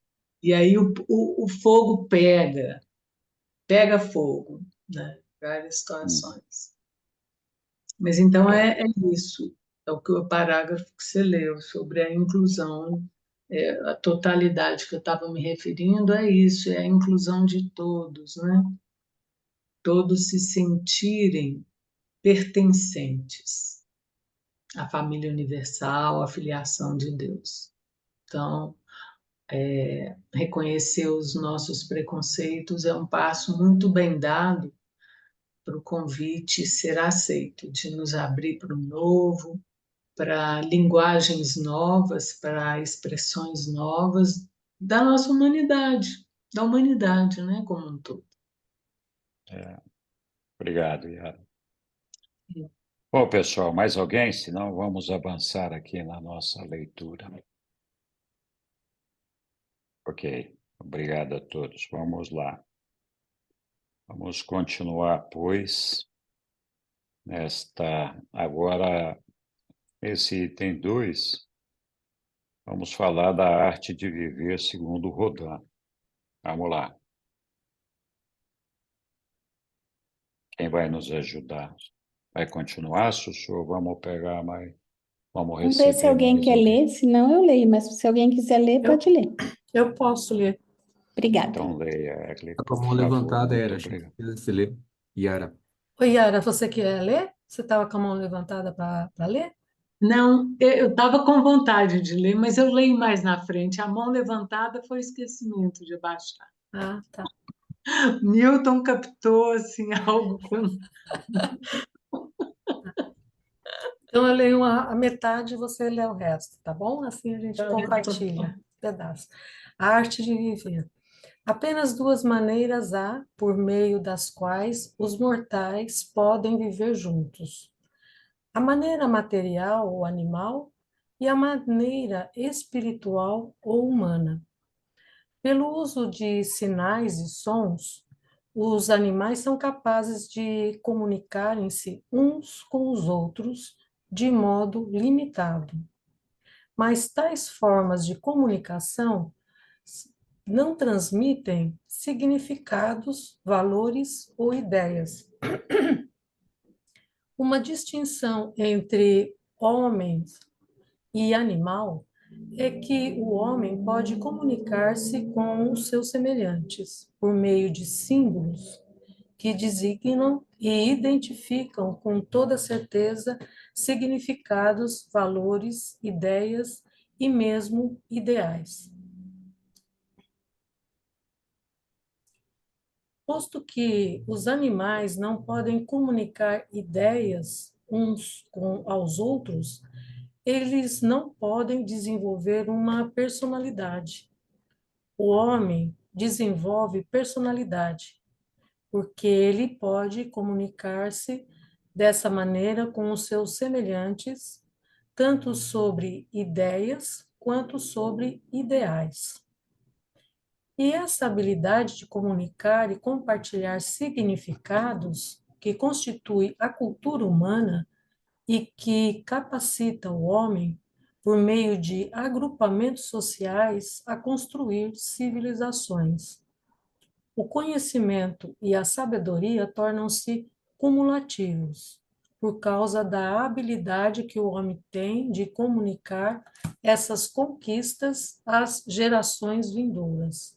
[SPEAKER 6] E aí o fogo pega fogo, né? Várias
[SPEAKER 2] hum,
[SPEAKER 6] situações. Mas então
[SPEAKER 2] é,
[SPEAKER 6] é isso, é o que o parágrafo que você leu sobre a inclusão, a totalidade que eu estava me referindo é isso, é a inclusão de todos, né? Todos se sentirem pertencentes à família universal, à filiação de Deus. Então, reconhecer os nossos preconceitos é um passo muito bem dado para o convite ser aceito, de nos abrir para o novo, para linguagens novas, para expressões novas da nossa humanidade, da humanidade, né, como um todo.
[SPEAKER 2] é. Obrigado, Yara. Bom, pessoal, mais alguém? Senão vamos avançar aqui na nossa leitura. Ok, obrigado a todos. Vamos lá. Vamos continuar, pois, agora, esse item 2, vamos falar da arte de viver segundo Rodin. Vamos lá. Quem vai nos ajudar? Vai continuar, Sussu? Ou vamos pegar mais? Vamos
[SPEAKER 1] Vamos ver se
[SPEAKER 2] receber
[SPEAKER 1] alguém
[SPEAKER 2] mais
[SPEAKER 1] quer
[SPEAKER 2] alguém?
[SPEAKER 1] ler, senão eu leio, mas se alguém quiser ler,
[SPEAKER 9] Eu,
[SPEAKER 1] pode ler.
[SPEAKER 9] eu posso ler.
[SPEAKER 1] Obrigada.
[SPEAKER 2] Então leia, Egli,
[SPEAKER 7] Tá com a
[SPEAKER 2] por
[SPEAKER 7] mão
[SPEAKER 2] favor.
[SPEAKER 7] levantada,
[SPEAKER 2] Muito
[SPEAKER 7] Era. Achei que
[SPEAKER 2] obrigado.
[SPEAKER 7] você ler. Yara.
[SPEAKER 9] Oi, Yara, você quer ler? Você estava com a mão levantada para ler?
[SPEAKER 6] Não, eu estava com vontade de ler, mas eu leio mais na frente. A mão levantada foi esquecimento de abaixar.
[SPEAKER 9] Ah, tá.
[SPEAKER 6] Milton captou assim algo com
[SPEAKER 9] Então, eu leio a metade e você lê o resto, tá bom? Assim a gente compartilha pedaço. A arte de viver. Apenas duas maneiras há por meio das quais os mortais podem viver juntos: a maneira material ou animal e a maneira espiritual ou humana. Pelo uso de sinais e sons, os animais são capazes de comunicarem-se uns com os outros de modo limitado. Mas tais formas de comunicação não transmitem significados, valores ou ideias. Uma distinção entre homens e animal é que o homem pode comunicar-se com os seus semelhantes por meio de símbolos que designam e identificam com toda certeza significados, valores, ideias e mesmo ideais. Posto que os animais não podem comunicar ideias uns aos outros, eles não podem desenvolver uma personalidade. O homem desenvolve personalidade, porque ele pode comunicar-se dessa maneira com os seus semelhantes, tanto sobre ideias quanto sobre ideais. E essa habilidade de comunicar e compartilhar significados, que constitui a cultura humana e que capacita o homem, por meio de agrupamentos sociais, a construir civilizações. O conhecimento e a sabedoria tornam-se cumulativos, por causa da habilidade que o homem tem de comunicar
[SPEAKER 10] essas conquistas às gerações vindouras.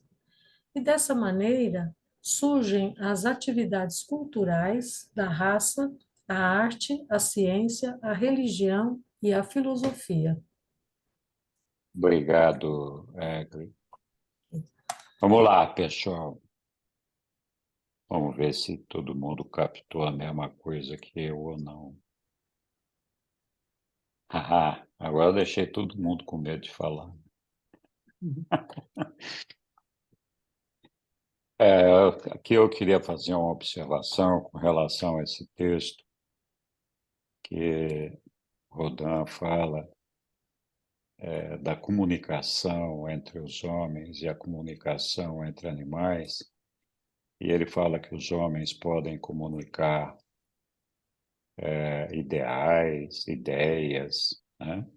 [SPEAKER 10] E dessa maneira surgem as atividades culturais da raça, a arte, a ciência, a religião e a filosofia.
[SPEAKER 2] Obrigado, Egli. Vamos lá, pessoal. Vamos ver se todo mundo captou a mesma coisa que eu ou não. Haha, agora eu deixei todo mundo com medo de falar. Aqui eu queria fazer uma observação com relação a esse texto que Rodin fala da comunicação entre os homens e a comunicação entre animais, e ele fala que os homens podem comunicar ideais, ideias, né?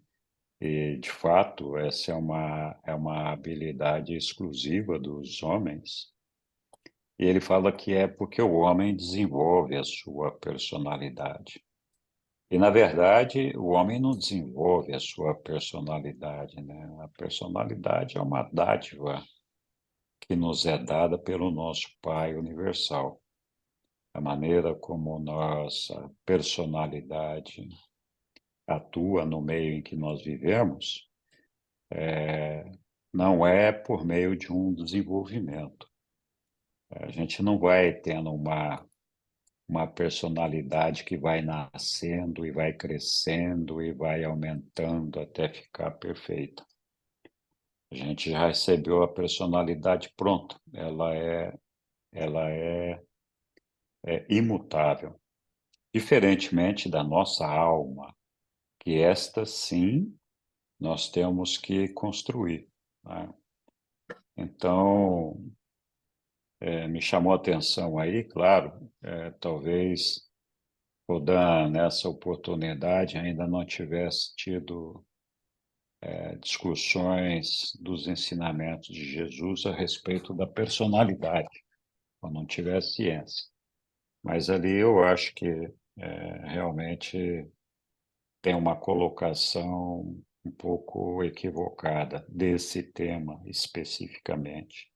[SPEAKER 2] E, de fato, essa é uma habilidade exclusiva dos homens. E ele fala que é porque o homem desenvolve a sua personalidade. E, na verdade, o homem não desenvolve a sua personalidade, né? A personalidade é uma dádiva que nos é dada pelo nosso Pai Universal. A maneira como nossa personalidade atua no meio em que nós vivemos não é por meio de um desenvolvimento. A gente não vai tendo uma personalidade que vai nascendo e vai crescendo e vai aumentando até ficar perfeita. A gente já recebeu a personalidade pronta, ela é imutável, diferentemente da nossa alma, que esta sim nós temos que construir, né? Então, me chamou a atenção aí, claro, talvez Rodin, nessa oportunidade, ainda não tivesse tido discussões dos ensinamentos de Jesus a respeito da personalidade, ou não tivesse ciência. Mas ali eu acho que realmente tem uma colocação um pouco equivocada desse tema especificamente.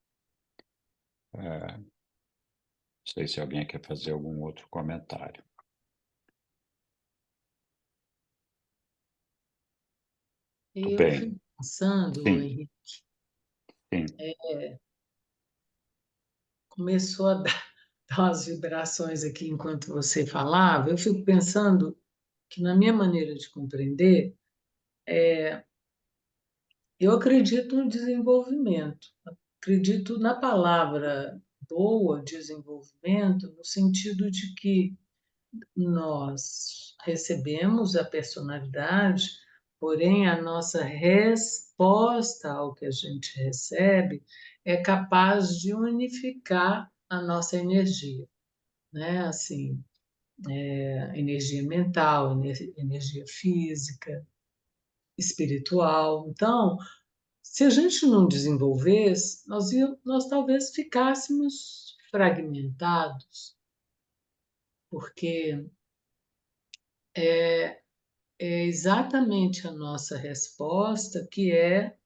[SPEAKER 2] Não sei se alguém quer fazer algum outro comentário. Tudo
[SPEAKER 6] Eu
[SPEAKER 2] bem.
[SPEAKER 6] fico pensando,
[SPEAKER 2] Sim,
[SPEAKER 6] Henrique,
[SPEAKER 2] sim.
[SPEAKER 6] começou a dar umas vibrações aqui enquanto você falava. Eu fico pensando que, na minha maneira de compreender, eu acredito no desenvolvimento, acredito na palavra boa, desenvolvimento, no sentido de que nós recebemos a personalidade, porém a nossa resposta ao que a gente recebe é capaz de unificar a nossa energia, né? Assim, energia mental, energia física, espiritual. Então, se a gente não desenvolvesse, nós talvez ficássemos fragmentados, porque é exatamente a nossa resposta que é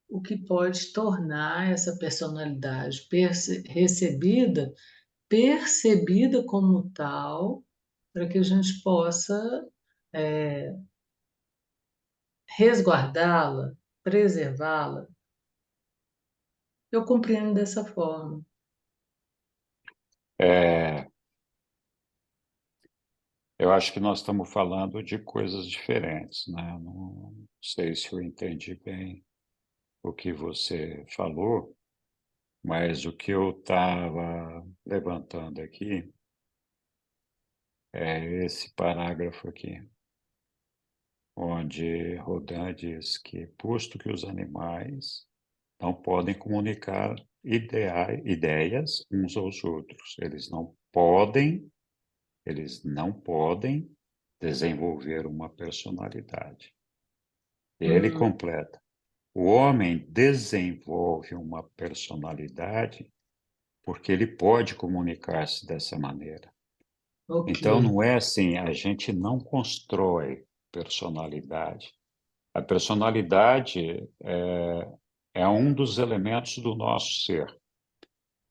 [SPEAKER 6] o que pode tornar essa personalidade recebida, percebida como tal, para que a gente possa resguardá-la, preservá-la. Eu compreendo dessa forma.
[SPEAKER 2] É, eu acho que nós estamos falando de coisas diferentes, né? Não sei se eu entendi bem o que você falou, mas o que eu estava levantando aqui é esse parágrafo aqui, onde Rodin diz que, posto que os animais não podem comunicar ideias uns aos outros, eles não podem desenvolver uma personalidade. E ele completa: o homem desenvolve uma personalidade porque ele pode comunicar-se dessa maneira.
[SPEAKER 6] Ok.
[SPEAKER 2] Então, não é assim, a gente não constrói personalidade, A personalidade é um dos elementos do nosso ser,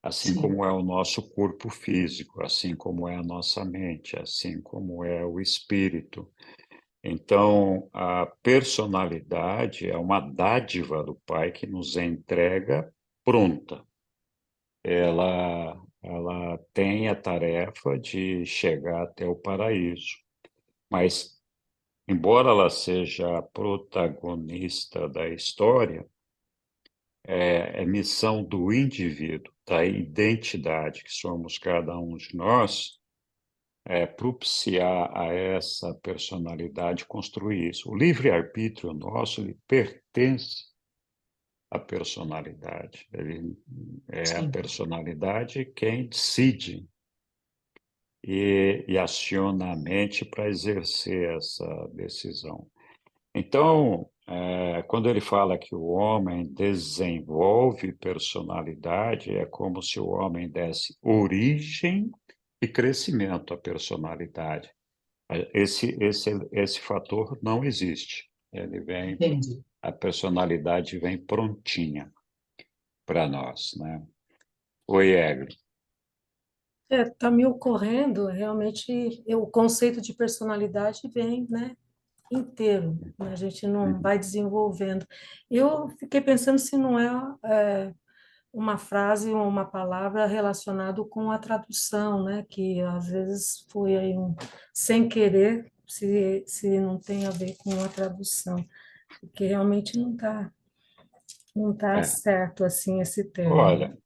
[SPEAKER 2] assim
[SPEAKER 6] Sim.
[SPEAKER 2] como é o nosso corpo físico, assim como é a nossa mente, assim como é o espírito. Então, a personalidade é uma dádiva do Pai que nos entrega pronta. Ela tem a tarefa de chegar até o paraíso, mas, embora ela seja a protagonista da história, é missão do indivíduo, da identidade que somos cada um de nós, propiciar a essa personalidade construir isso. O livre-arbítrio nosso, ele pertence à personalidade. Ele é a
[SPEAKER 6] Sim.
[SPEAKER 2] personalidade quem decide e aciona a mente para exercer essa decisão. Então, quando ele fala que o homem desenvolve personalidade, é como se o homem desse origem e crescimento à personalidade. Esse fator não existe. Ele vem,
[SPEAKER 6] Entendi.
[SPEAKER 2] a personalidade vem prontinha para nós, né? Oi, Egli.
[SPEAKER 10] Está me ocorrendo, realmente, o conceito de personalidade vem, né, inteiro, né? A gente não vai desenvolvendo. Eu fiquei pensando se não uma frase ou uma palavra relacionado com a tradução, né? Que às vezes foi aí sem querer, se não tem a ver com a tradução, porque realmente não tá
[SPEAKER 2] É.
[SPEAKER 10] certo assim esse termo.
[SPEAKER 2] Olha,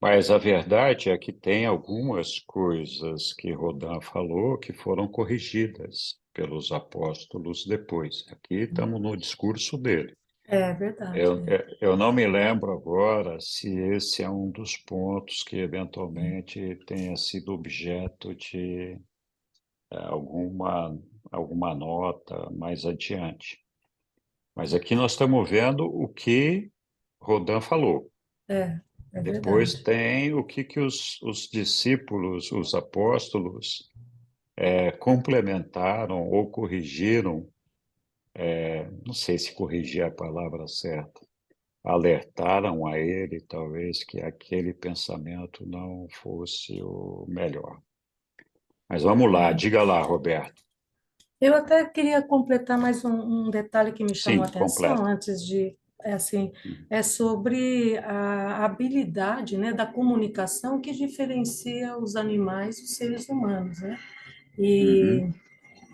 [SPEAKER 2] mas a verdade é que tem algumas coisas que Rodin falou que foram corrigidas pelos apóstolos depois. Aqui estamos no discurso dele.
[SPEAKER 10] É verdade.
[SPEAKER 2] Eu não me lembro agora se esse é um dos pontos que eventualmente tenha sido objeto de alguma nota mais adiante. Mas aqui nós estamos vendo o que Rodin falou.
[SPEAKER 10] É
[SPEAKER 2] Depois
[SPEAKER 10] verdade.
[SPEAKER 2] tem o que os discípulos, os apóstolos, complementaram ou corrigiram, não sei se corrigir é a palavra certa, alertaram a ele, talvez, que aquele pensamento não fosse o melhor. Mas vamos lá, diga lá, Roberto.
[SPEAKER 10] Eu até queria completar mais um detalhe que me chamou a
[SPEAKER 2] Sim,
[SPEAKER 10] atenção
[SPEAKER 2] completa.
[SPEAKER 10] antes é sobre a habilidade, né, da comunicação que diferencia os animais dos seres humanos, né? E,
[SPEAKER 2] Uhum,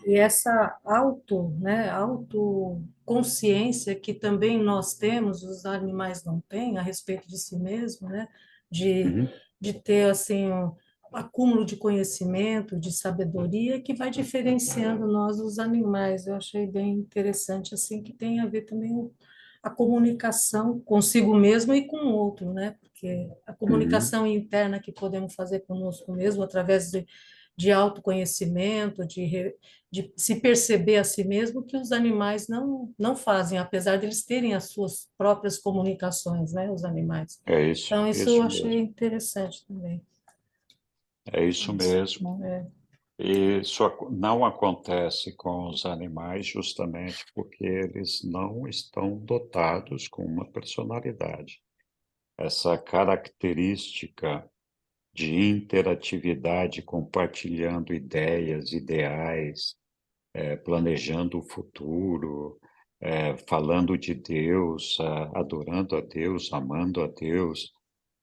[SPEAKER 10] e essa autoconsciência que também nós temos, os animais não têm, a respeito de si mesmo, né? De,
[SPEAKER 2] uhum.
[SPEAKER 10] de ter, assim, um acúmulo de conhecimento, de sabedoria, que vai diferenciando nós dos animais. Eu achei bem interessante, assim, que tem a ver também a comunicação consigo mesmo e com o outro, né? Porque a
[SPEAKER 2] Uhum.
[SPEAKER 10] comunicação interna que podemos fazer conosco mesmo, através de autoconhecimento, de se perceber a si mesmo, que os animais não fazem, apesar de eles terem as suas próprias comunicações, né, os animais.
[SPEAKER 2] É isso,
[SPEAKER 10] Então, isso eu
[SPEAKER 2] isso
[SPEAKER 10] achei
[SPEAKER 2] mesmo.
[SPEAKER 10] interessante também.
[SPEAKER 2] É isso mesmo.
[SPEAKER 10] É,
[SPEAKER 2] Isso não acontece com os animais justamente porque eles não estão dotados com uma personalidade. Essa característica de interatividade, compartilhando ideias, ideais, planejando o futuro, falando de Deus, adorando a Deus, amando a Deus,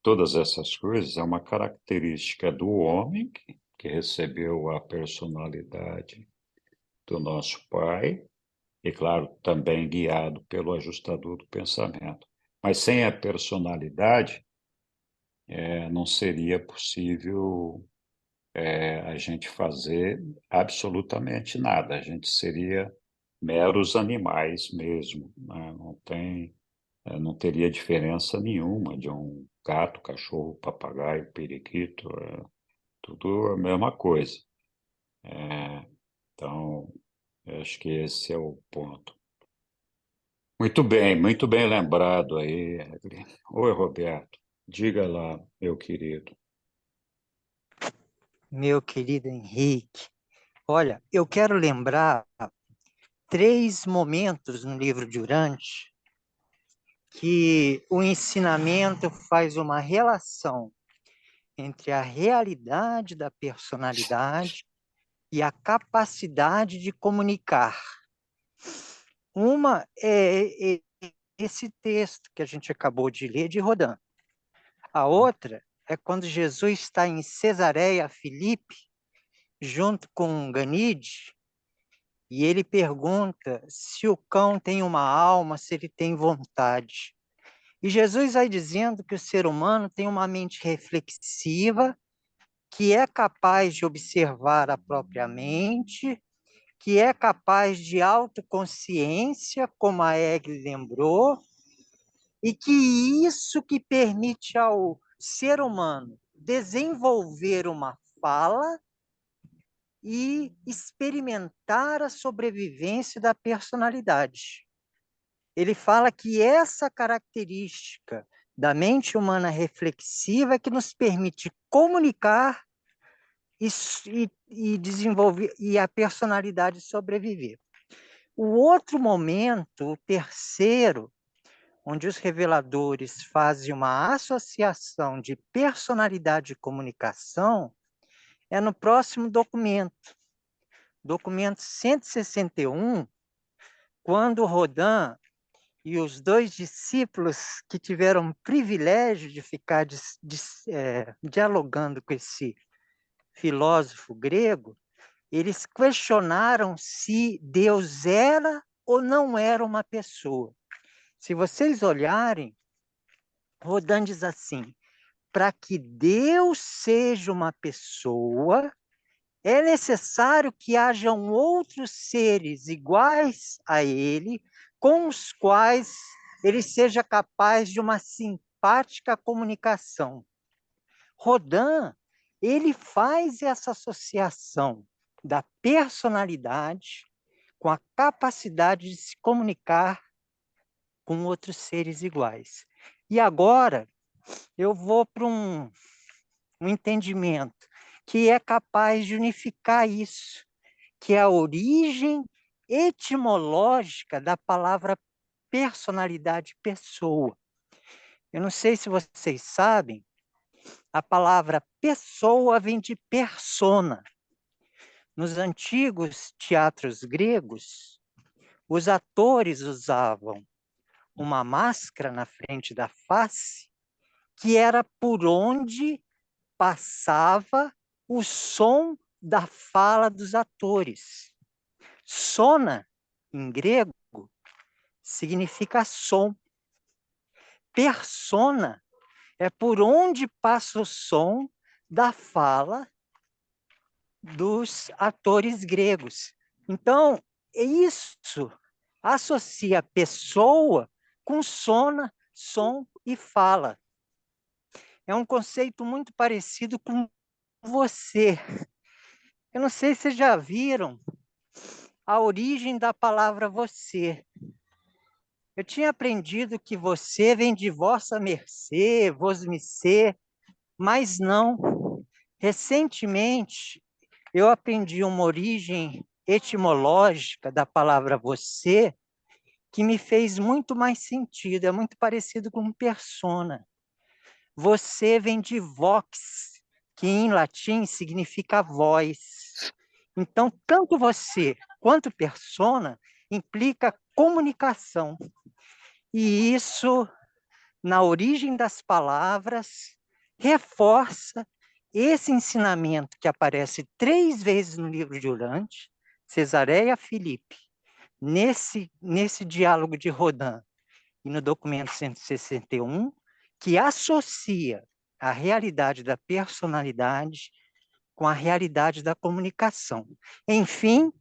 [SPEAKER 2] todas essas coisas é uma característica do homem que recebeu a personalidade do nosso Pai, e, claro, também guiado pelo ajustador do pensamento. Mas sem a personalidade, não seria possível a gente fazer absolutamente nada. A gente seria meros animais mesmo, né? Não teria diferença nenhuma de um gato, cachorro, papagaio, periquito, tudo a mesma coisa. Então, eu acho que esse é o ponto. Muito bem lembrado aí, Evelyn. Oi, Roberto. Diga lá, meu querido.
[SPEAKER 11] Meu querido Henrique, olha, eu quero lembrar 3 momentos no livro de Urante que o ensinamento faz uma relação entre a realidade da personalidade e a capacidade de comunicar. Uma é esse texto que a gente acabou de ler de Rodin. A outra é quando Jesus está em Cesareia Filipe, junto com Ganide, e ele pergunta se o cão tem uma alma, se ele tem vontade. E Jesus vai dizendo que o ser humano tem uma mente reflexiva, que é capaz de observar a própria mente, que é capaz de autoconsciência, como a Egli lembrou, e que isso que permite ao ser humano desenvolver uma fala e experimentar a sobrevivência da personalidade. Ele fala que essa característica da mente humana reflexiva é que nos permite comunicar e desenvolver, e a personalidade sobreviver. O outro momento, o terceiro, onde os reveladores fazem uma associação de personalidade e comunicação, é no próximo documento 161, quando Rodin e os 2 discípulos que tiveram o privilégio de ficar dialogando com esse filósofo grego, eles questionaram se Deus era ou não era uma pessoa. Se vocês olharem, Rodin diz assim: para que Deus seja uma pessoa, é necessário que hajam outros seres iguais a ele, com os quais ele seja capaz de uma simpática comunicação. Rodin, ele faz essa associação da personalidade com a capacidade de se comunicar com outros seres iguais. E agora eu vou para um entendimento que é capaz de unificar isso, que é a origem etimológica da palavra personalidade, pessoa. Eu não sei se vocês sabem, a palavra pessoa vem de persona. Nos antigos teatros gregos, os atores usavam uma máscara na frente da face, que era por onde passava o som da fala dos atores. Sona, em grego, significa som. Persona é por onde passa o som da fala dos atores gregos. Então, isso associa pessoa com sona, som e fala. É um conceito muito parecido com você. Eu não sei se vocês já viram a origem da palavra você. Eu tinha aprendido que você vem de vossa mercê, vos mercê, mas não. Recentemente, eu aprendi uma origem etimológica da palavra você que me fez muito mais sentido, é muito parecido com persona. Você vem de vox, que em latim significa voz. Então, tanto você quanto persona implica comunicação. E isso, na origem das palavras, reforça esse ensinamento que aparece 3 vezes no livro de Urante, Cesareia Filipe, nesse diálogo de Rodin e no documento 161, que associa a realidade da personalidade com a realidade da comunicação. Enfim,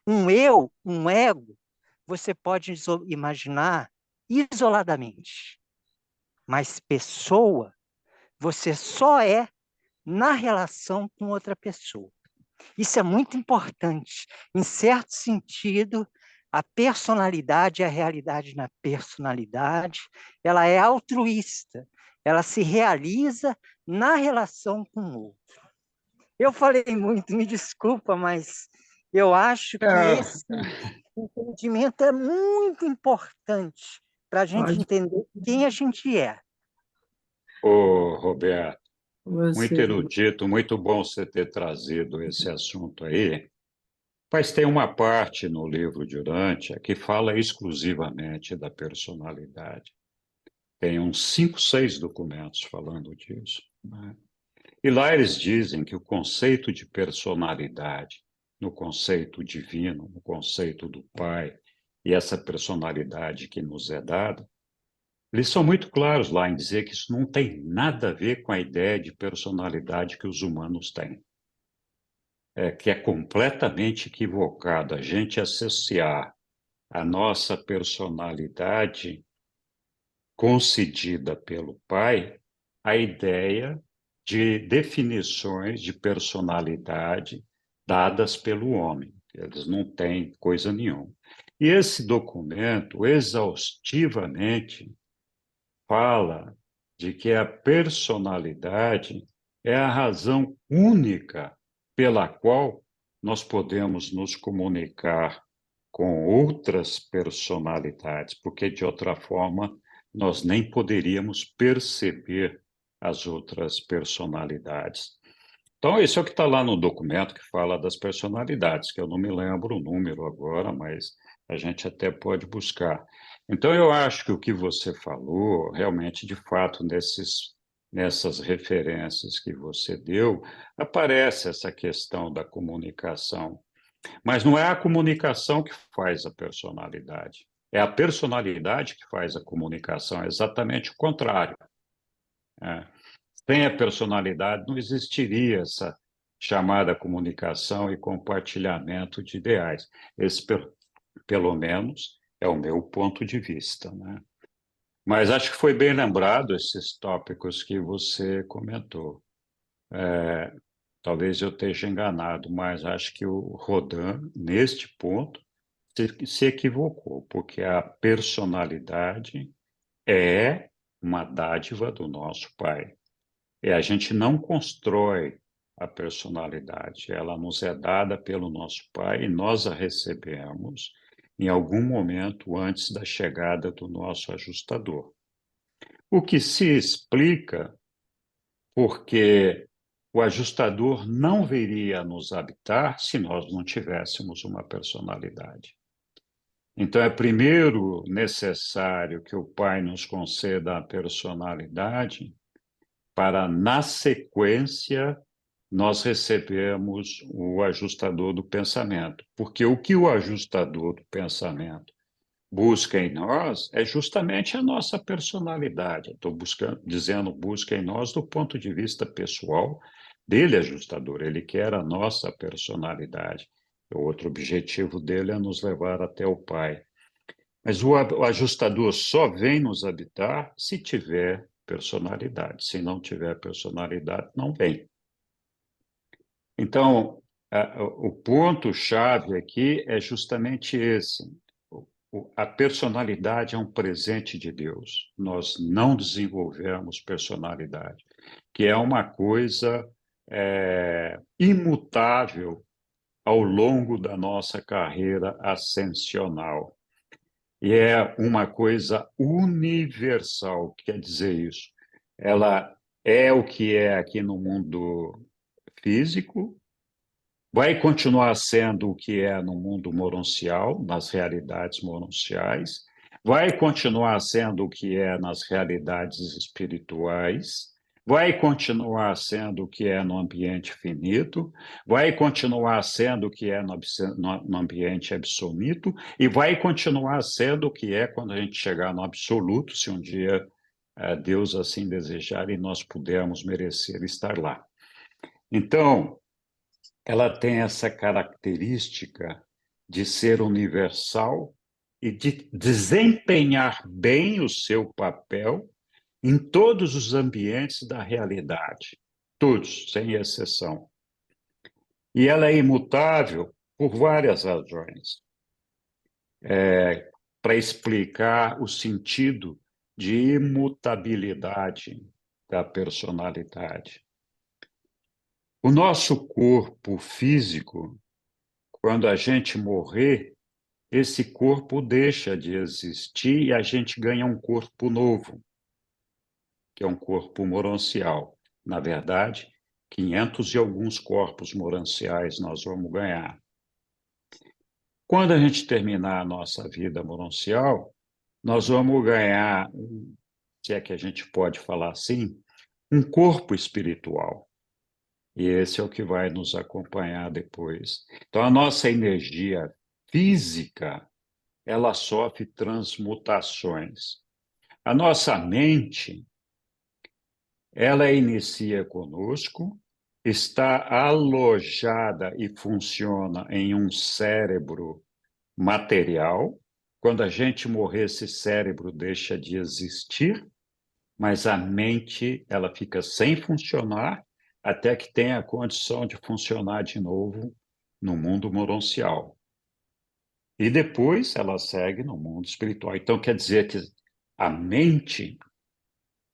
[SPEAKER 11] um eu, um ego, você pode imaginar isoladamente, mas pessoa, você só é na relação com outra pessoa. Isso é muito importante. Em certo sentido, a personalidade, a realidade na personalidade, ela é altruísta, ela se realiza na relação com o outro. Eu falei muito, me desculpa, mas eu acho que entendimento é muito importante para a gente
[SPEAKER 9] Pode
[SPEAKER 11] entender quem a gente é.
[SPEAKER 2] Ô, Roberto, muito
[SPEAKER 9] você.
[SPEAKER 2] erudito, muito bom você ter trazido esse assunto aí. Mas tem uma parte no livro de Urântia que fala exclusivamente da personalidade. Tem uns 5, 6 documentos falando disso, né? E lá eles dizem que o conceito de personalidade, no conceito divino, no conceito do Pai, e essa personalidade que nos é dada, eles são muito claros lá em dizer que isso não tem nada a ver com a ideia de personalidade que os humanos têm. Que é completamente equivocado a gente associar a nossa personalidade concedida pelo Pai à ideia de definições de personalidade dadas pelo homem. Eles não têm coisa nenhuma. E esse documento, exaustivamente, fala de que a personalidade é a razão única pela qual nós podemos nos comunicar com outras personalidades, porque de outra forma nós nem poderíamos perceber as outras personalidades. Então, isso é o que está lá no documento que fala das personalidades, que eu não me lembro o número agora, mas a gente até pode buscar. Então, eu acho que o que você falou, realmente, de fato, nessas referências que você deu, aparece essa questão da comunicação. Mas não é a comunicação que faz a personalidade. É a personalidade que faz a comunicação, é exatamente o contrário. Sem a personalidade, não existiria essa chamada comunicação e compartilhamento de ideais. Esse, pelo menos, é o meu ponto de vista, né? Mas acho que foi bem lembrado esses tópicos que você comentou. Talvez eu esteja enganado, mas acho que o Rodin, neste ponto, se equivocou, porque a personalidade é uma dádiva do nosso Pai. E a gente não constrói a personalidade, ela nos é dada pelo nosso Pai e nós a recebemos em algum momento antes da chegada do nosso ajustador. O que se explica porque o ajustador não viria a nos habitar se nós não tivéssemos uma personalidade. Então, é primeiro necessário que o Pai nos conceda a personalidade para, na sequência, nós recebemos o ajustador do pensamento. Porque o que o ajustador do pensamento busca em nós é justamente a nossa personalidade. Estou dizendo busca em nós do ponto de vista pessoal dele, ajustador. Ele quer a nossa personalidade. O outro objetivo dele é nos levar até o Pai. Mas o ajustador só vem nos habitar se tiver personalidade. Se não tiver personalidade, não vem. Então, o ponto-chave aqui é justamente esse. A personalidade é um presente de Deus. Nós não desenvolvemos personalidade, que é uma coisa imutável ao longo da nossa carreira ascensional. E é uma coisa universal. O que quer dizer isso? Ela é o que é aqui no mundo físico, vai continuar sendo o que é no mundo moroncial, nas realidades moronciais, vai continuar sendo o que é nas realidades espirituais, vai continuar sendo o que é no ambiente finito, vai continuar sendo o que é no ambiente absoluto e vai continuar sendo o que é quando a gente chegar no absoluto, se um dia Deus assim desejar e nós pudermos merecer estar lá. Então, ela tem essa característica de ser universal e de desempenhar bem o seu papel em todos os ambientes da realidade, todos, sem exceção. E ela é imutável por várias razões, para explicar o sentido de imutabilidade da personalidade. O nosso corpo físico, quando a gente morrer, esse corpo deixa de existir e a gente ganha um corpo novo, que é um corpo moroncial. Na verdade, 500 e alguns corpos moronciais nós vamos ganhar. Quando a gente terminar a nossa vida moroncial, nós vamos ganhar, se é que a gente pode falar assim, um corpo espiritual. E esse é o que vai nos acompanhar depois. Então, a nossa energia física, ela sofre transmutações. A nossa mente, ela inicia conosco, está alojada e funciona em um cérebro material. Quando a gente morrer, esse cérebro deixa de existir, mas a mente, ela fica sem funcionar até que tenha a condição de funcionar de novo no mundo moroncial. E depois ela segue no mundo espiritual. Então, quer dizer que a mente,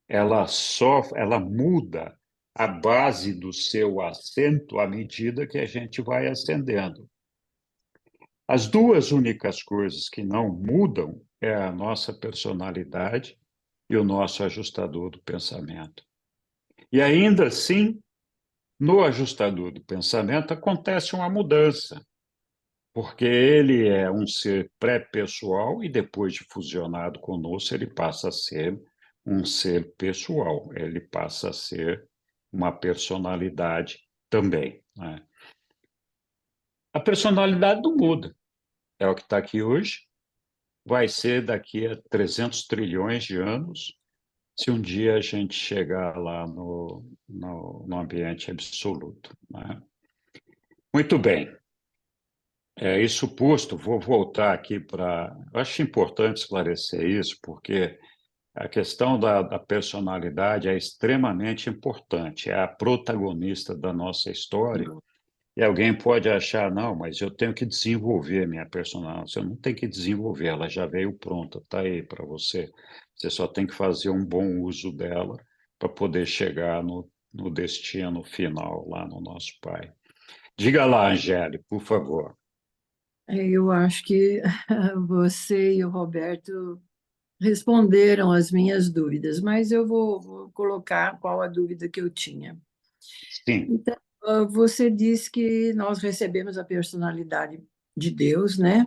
[SPEAKER 2] ela sofre, ela muda a base do seu assento à medida que a gente vai ascendendo. As duas únicas coisas que não mudam é a nossa personalidade e o nosso ajustador do pensamento. E ainda assim, no ajustador do pensamento acontece uma mudança, porque ele é um ser pré-pessoal e depois de fusionado conosco, ele passa a ser um ser pessoal, ele passa a ser uma personalidade também, né? A personalidade não muda, é o que está aqui hoje, vai ser daqui a 300 trilhões de anos, se um dia a gente chegar lá no ambiente absoluto, né? Muito bem. Isso posto, vou voltar aqui para. Eu acho importante esclarecer isso, porque a questão da personalidade é extremamente importante, é a protagonista da nossa história. E alguém pode achar, não, mas eu tenho que desenvolver minha personalidade. Você não tem que desenvolver, ela já veio pronta, está aí para você. Você só tem que fazer um bom uso dela para poder chegar no destino final, lá no nosso Pai. Diga lá, Angélica, por favor.
[SPEAKER 9] Eu acho que você e o Roberto responderam as minhas dúvidas, mas eu vou colocar qual a dúvida que eu tinha.
[SPEAKER 2] Sim.
[SPEAKER 9] Então, você disse que nós recebemos a personalidade de Deus, né?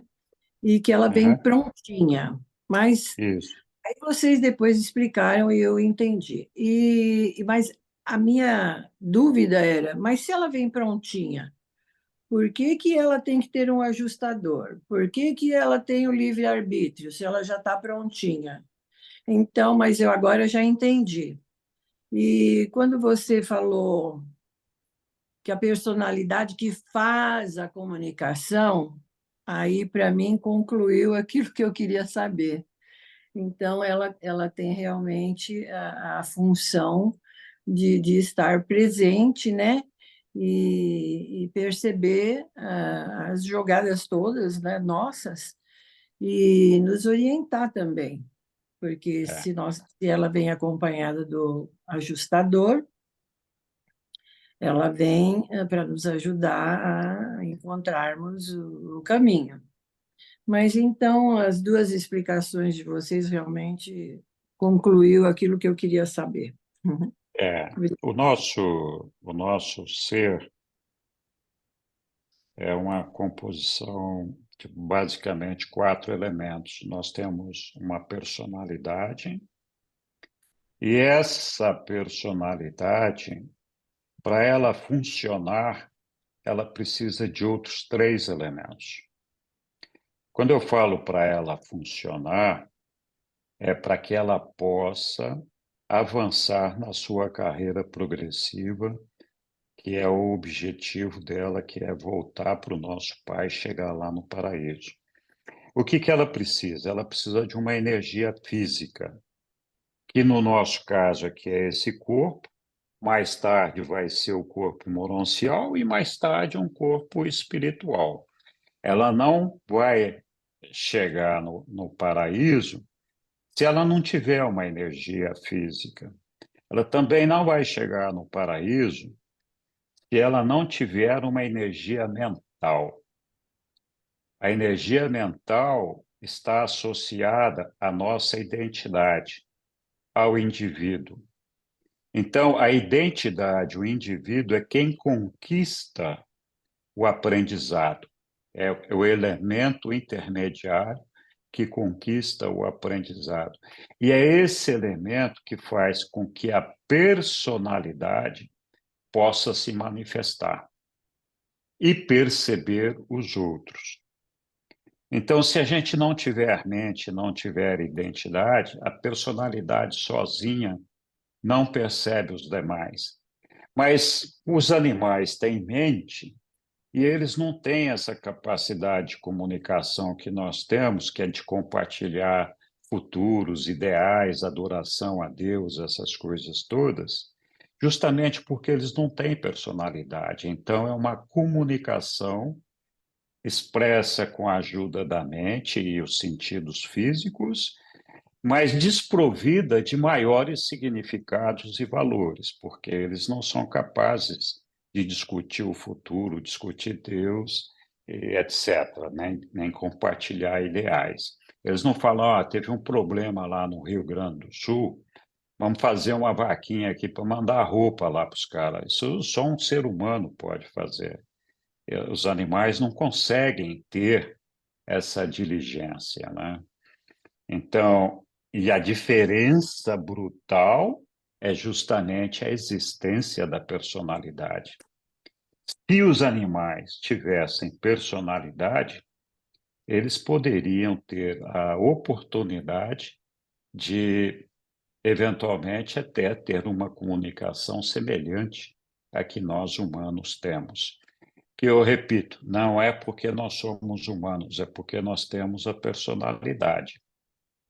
[SPEAKER 9] E que ela vem
[SPEAKER 2] Uhum.
[SPEAKER 9] prontinha. Mas
[SPEAKER 2] Isso.
[SPEAKER 9] aí vocês depois explicaram e eu entendi. Mas a minha dúvida era, mas se ela vem prontinha, por que que ela tem que ter um ajustador? Por que que ela tem o livre-arbítrio, se ela já está prontinha? Então, mas eu agora já entendi. E quando você falou que a personalidade que faz a comunicação, aí para mim concluiu aquilo que eu queria saber. Então, ela tem realmente a função de estar presente, né? E perceber as jogadas todas, né, nossas, e nos orientar também, porque
[SPEAKER 2] É.
[SPEAKER 9] se ela vem acompanhada do ajustador, ela vem para nos ajudar a encontrarmos o caminho. Mas então, as duas explicações de vocês realmente concluiu aquilo que eu queria saber.
[SPEAKER 2] O nosso ser é uma composição de basicamente 4 elementos. Nós temos uma personalidade, e essa personalidade, para ela funcionar, ela precisa de outros 3 elementos. Quando eu falo para ela funcionar, é para que ela possa avançar na sua carreira progressiva, que é o objetivo dela, que é voltar para o nosso Pai, chegar lá no paraíso. O que que ela precisa? Ela precisa de uma energia física, que no nosso caso aqui é esse corpo, mais tarde vai ser o corpo moroncial e mais tarde um corpo espiritual. Ela não vai chegar no paraíso se ela não tiver uma energia física. Ela também não vai chegar no paraíso se ela não tiver uma energia mental. A energia mental está associada à nossa identidade, ao indivíduo. Então, a identidade, o indivíduo, é quem conquista o aprendizado. É o elemento intermediário que conquista o aprendizado. E é esse elemento que faz com que a personalidade possa se manifestar e perceber os outros. Então, se a gente não tiver mente, não tiver identidade, a personalidade sozinha não percebe os demais. Mas os animais têm mente e eles não têm essa capacidade de comunicação que nós temos, que é de compartilhar futuros, ideais, adoração a Deus, essas coisas todas, justamente porque eles não têm personalidade. Então, é uma comunicação expressa com a ajuda da mente e os sentidos físicos, mas desprovida de maiores significados e valores, porque eles não são capazes de discutir o futuro, discutir Deus, etc., nem compartilhar ideais. Eles não falam, teve um problema lá no Rio Grande do Sul, vamos fazer uma vaquinha aqui para mandar roupa lá para os caras. Isso só um ser humano pode fazer. Os animais não conseguem ter essa diligência, né? Então, e a diferença brutal é justamente a existência da personalidade. Se os animais tivessem personalidade, eles poderiam ter a oportunidade de, eventualmente, até ter uma comunicação semelhante à que nós humanos temos. Que eu repito, não é porque nós somos humanos, é porque nós temos a personalidade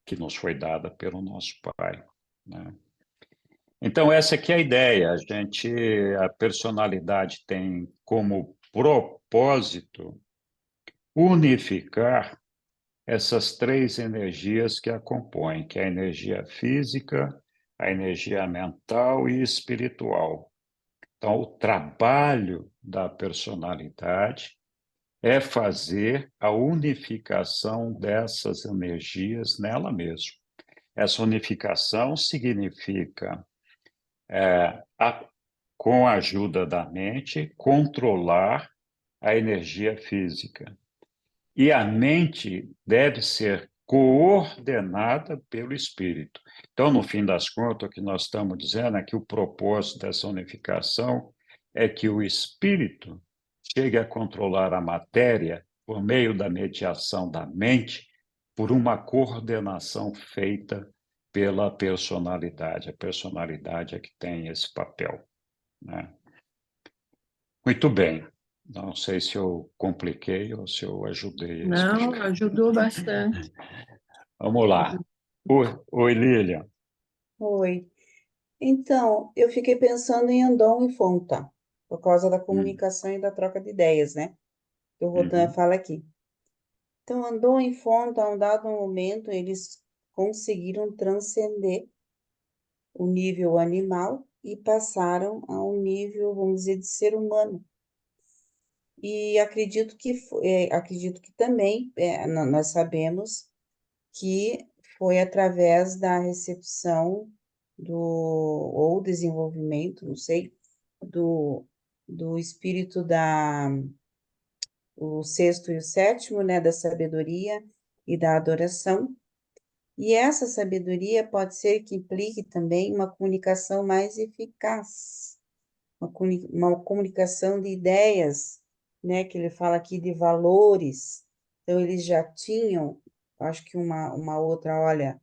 [SPEAKER 2] que nos foi dada pelo nosso Pai, né? Então, essa aqui é a ideia. A personalidade tem como propósito unificar essas três energias que a compõem, que é a energia física, a energia mental e espiritual. Então, o trabalho da personalidade é fazer a unificação dessas energias nela mesma. Essa unificação significa, com a ajuda da mente, controlar a energia física. E a mente deve ser coordenada pelo espírito. Então, no fim das contas, o que nós estamos dizendo é que o propósito dessa unificação é que o espírito chegue a controlar a matéria por meio da mediação da mente, por uma coordenação feita pela personalidade. A personalidade é que tem esse papel, né? Muito bem. Não sei se eu compliquei ou se eu ajudei a
[SPEAKER 9] Não,
[SPEAKER 2] explicar.
[SPEAKER 9] ajudou bastante.
[SPEAKER 2] Vamos lá. Oi, Lilian.
[SPEAKER 3] Oi. Então, eu fiquei pensando em Andon e Fonta, por causa da
[SPEAKER 2] Hum,
[SPEAKER 3] comunicação e da troca de ideias, né? Que o Rodin
[SPEAKER 2] uhum,
[SPEAKER 3] fala aqui. Então, Andon e Fonta, a um dado momento, eles conseguiram transcender o nível animal e passaram a um nível, vamos dizer, de ser humano. E acredito que também nós sabemos que foi através da recepção ou desenvolvimento, não sei, do, do espírito o sexto e o sétimo, né, da sabedoria e da adoração. E essa sabedoria pode ser que implique também uma comunicação mais eficaz, uma comunicação de ideias, né, que ele fala aqui de valores. Então, eles já tinham, acho que uma outra, olha,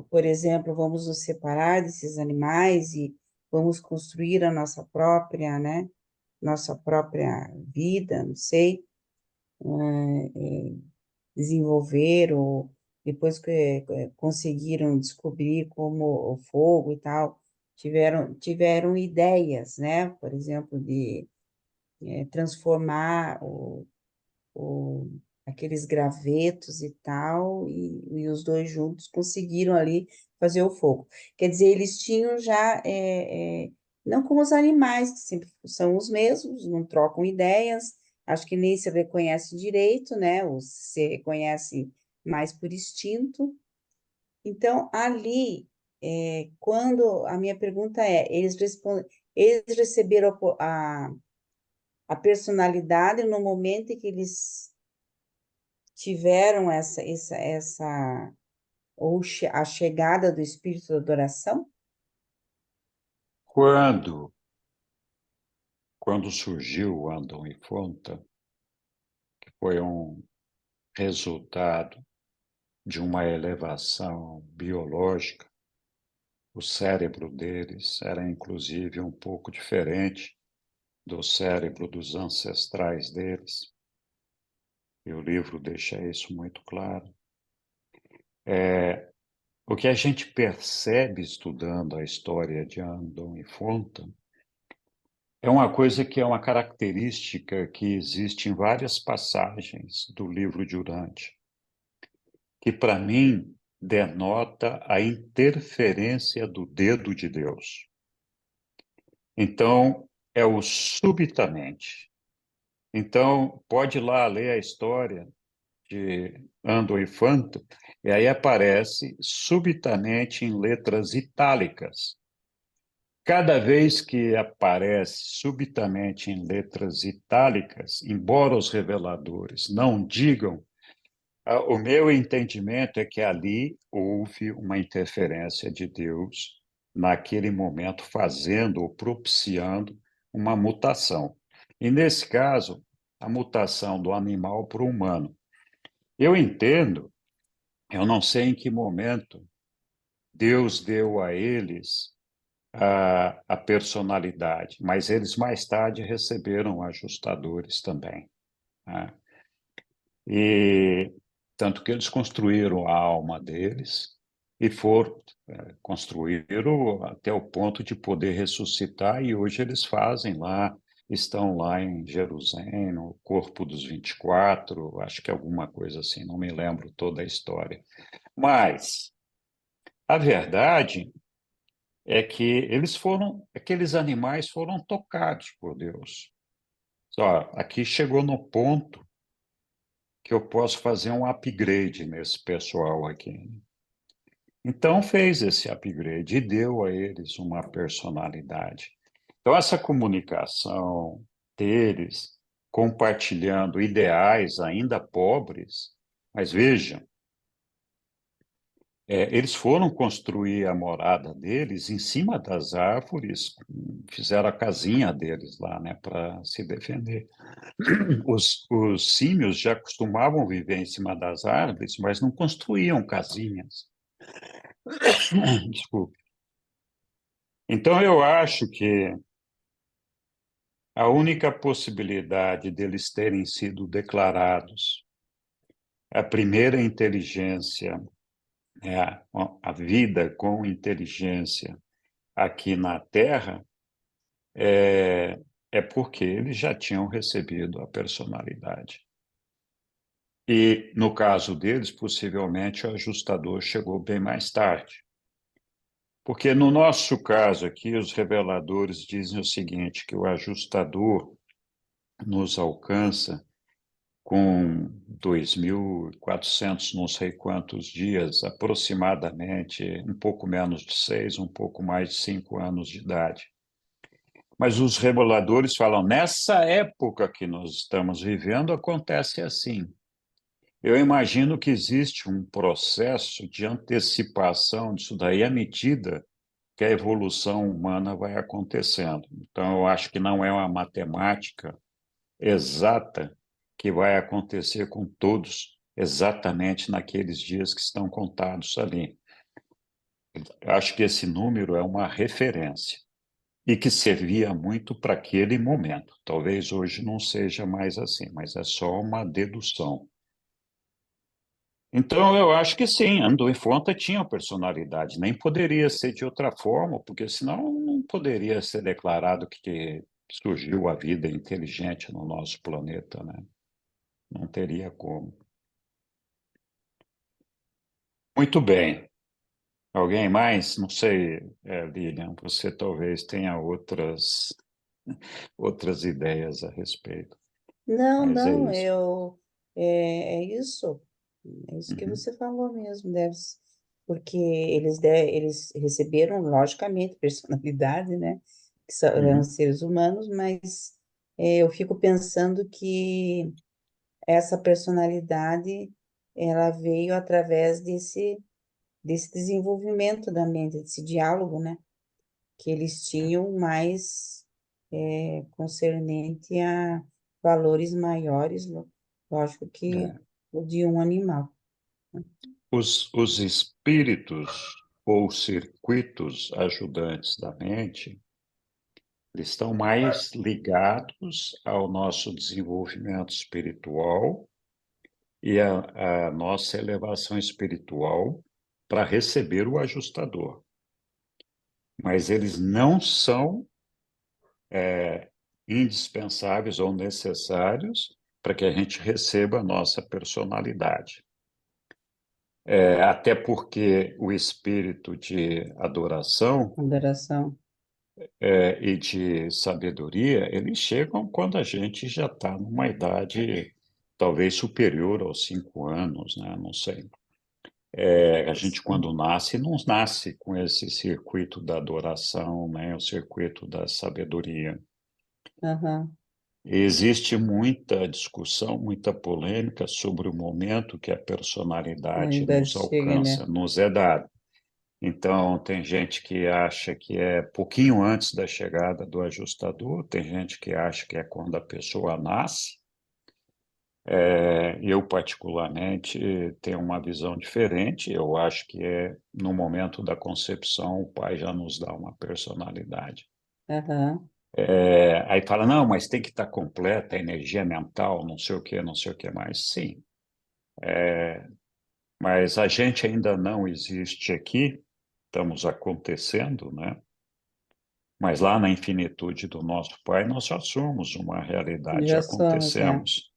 [SPEAKER 3] por exemplo, vamos nos separar desses animais e vamos construir a nossa própria, né, nossa própria vida, não sei, desenvolver ou depois que conseguiram descobrir como o fogo e tal, tiveram ideias, né, por exemplo, de transformar aqueles gravetos e tal, e os dois juntos conseguiram ali fazer o fogo. Quer dizer, eles tinham já, não como os animais, que sempre são os mesmos, não trocam ideias, acho que nem se reconhece direito, né? Ou se reconhece mais por instinto. Então, ali, quando a minha pergunta eles receberam a personalidade no momento em que eles tiveram ou a chegada do espírito da adoração?
[SPEAKER 2] Quando surgiu o Andam e Fonta, que foi um resultado de uma elevação biológica, o cérebro deles era inclusive um pouco diferente do cérebro dos ancestrais deles. E o livro deixa isso muito claro. O que a gente percebe estudando a história de Andam e Fonta é uma coisa que é uma característica que existe em várias passagens do livro de Urântia, que para mim denota a interferência do dedo de Deus. Então, é o subitamente. Então, pode ir lá ler a história de Andam e Fonta, e aí aparece subitamente em letras itálicas. Cada vez que aparece subitamente em letras itálicas, embora os reveladores não digam, o meu entendimento é que ali houve uma interferência de Deus naquele momento, fazendo ou propiciando uma mutação. E, nesse caso, a mutação do animal para o humano. Eu entendo, eu não sei em que momento Deus deu a eles a personalidade, mas eles mais tarde receberam ajustadores também, né? E tanto que eles construíram a alma deles e construíram até o ponto de poder ressuscitar, e hoje eles fazem lá, estão lá em Jerusalém, no corpo dos 24, acho que alguma coisa assim, não me lembro toda a história. Mas a verdade é que aqueles animais foram tocados por Deus. Só, aqui chegou no ponto que eu posso fazer um upgrade nesse pessoal aqui. Então fez esse upgrade e deu a eles uma personalidade. Então essa comunicação deles, compartilhando ideais ainda pobres, mas vejam, eles foram construir a morada deles em cima das árvores, fizeram a casinha deles lá, né, para se defender. Os símios já costumavam viver em cima das árvores, mas não construíam casinhas. Desculpe. Então, eu acho que a única possibilidade deles terem sido declarados a primeira inteligência, a vida com inteligência aqui na Terra, é porque eles já tinham recebido a personalidade. E, no caso deles, possivelmente o ajustador chegou bem mais tarde. Porque, no nosso caso aqui, os reveladores dizem o seguinte, que o ajustador nos alcança com 2.400, não sei quantos dias, aproximadamente, um pouco menos de 6, um pouco mais de 5 anos de idade. Mas os reveladores falam, nessa época que nós estamos vivendo, acontece assim. Eu imagino que existe um processo de antecipação disso daí à medida que a evolução humana vai acontecendo. Então, eu acho que não é uma matemática exata que vai acontecer com todos exatamente naqueles dias que estão contados ali. Eu acho que esse número é uma referência e que servia muito para aquele momento. Talvez hoje não seja mais assim, mas é só uma dedução. Então, eu acho que sim, Andam e Fonta tinha personalidade, nem poderia ser de outra forma, porque senão não poderia ser declarado que surgiu a vida inteligente no nosso planeta, né? Não teria como. Muito bem. Alguém mais? Não sei, Lilian, você talvez tenha outras ideias a respeito.
[SPEAKER 3] Não,
[SPEAKER 2] Mas é
[SPEAKER 3] não,
[SPEAKER 2] isso.
[SPEAKER 3] é isso. É isso que
[SPEAKER 2] Uhum,
[SPEAKER 3] você falou mesmo, porque eles receberam, logicamente, personalidade, né? Que são
[SPEAKER 2] uhum.
[SPEAKER 3] seres humanos, mas eu fico pensando que essa personalidade, ela veio através desse desenvolvimento da mente, desse diálogo, né? Que eles tinham mais concernente a valores maiores, lógico que
[SPEAKER 2] É.
[SPEAKER 3] o de um animal.
[SPEAKER 2] Os espíritos ou circuitos ajudantes da mente, eles estão mais ligados ao nosso desenvolvimento espiritual e à nossa elevação espiritual para receber o ajustador. Mas eles não são indispensáveis ou necessários para que a gente receba a nossa personalidade. Até porque o espírito de adoração
[SPEAKER 3] Adoração.
[SPEAKER 2] e de sabedoria, eles chegam quando a gente já está numa idade talvez superior aos 5 anos, né? Não sei. A gente,
[SPEAKER 3] Sim.
[SPEAKER 2] quando nasce, não nasce com esse circuito da adoração, né? O circuito da sabedoria.
[SPEAKER 3] Aham.
[SPEAKER 2] Existe muita discussão, muita polêmica sobre o momento que a
[SPEAKER 3] A
[SPEAKER 2] personalidade
[SPEAKER 3] idade
[SPEAKER 2] nos
[SPEAKER 3] chega, né?
[SPEAKER 2] alcança, nos é dada. Então, tem gente que acha que é pouquinho antes da chegada do ajustador, tem gente que acha que é quando a pessoa nasce. Eu, particularmente, tenho uma visão diferente. Eu acho que é no momento da concepção, o pai já nos dá uma personalidade.
[SPEAKER 3] Aham.
[SPEAKER 2] Aí fala, não, mas tem que estar completa a energia mental, não sei o que, não sei o que mais. Sim, mas a gente ainda não existe aqui, estamos acontecendo, né? Mas lá na infinitude do nosso Pai, nós já somos uma realidade, já
[SPEAKER 3] Já somos, é.
[SPEAKER 2] acontecemos.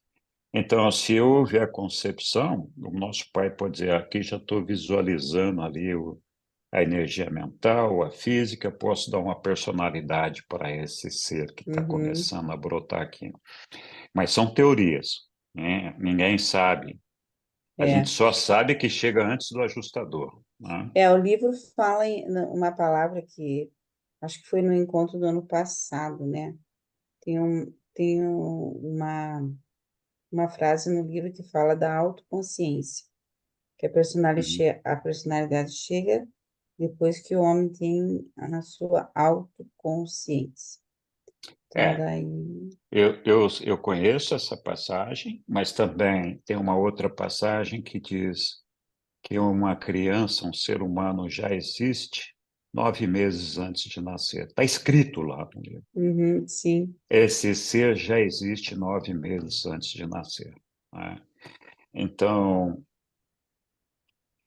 [SPEAKER 2] Então, se houve a concepção, o nosso Pai pode dizer, aqui já estou visualizando ali a energia mental, a física, posso dar uma personalidade para esse ser que está
[SPEAKER 3] Uhum.
[SPEAKER 2] começando a brotar aqui. Mas são teorias, né? Ninguém sabe. A gente
[SPEAKER 3] É.
[SPEAKER 2] só sabe que chega antes do ajustador, né?
[SPEAKER 3] O livro fala em uma palavra que acho que foi no encontro do ano passado, né? Uma frase no livro que fala da autoconsciência, que
[SPEAKER 2] Uhum.
[SPEAKER 3] a personalidade chega depois que o homem tem a sua autoconsciência. Então,
[SPEAKER 2] É,
[SPEAKER 3] daí,
[SPEAKER 2] eu conheço essa passagem, mas também tem uma outra passagem que diz que uma criança, um ser humano, já existe 9 meses antes de nascer. Está escrito lá no livro.
[SPEAKER 3] uhum, sim,
[SPEAKER 2] Esse ser já existe 9 meses antes de nascer, né? Então,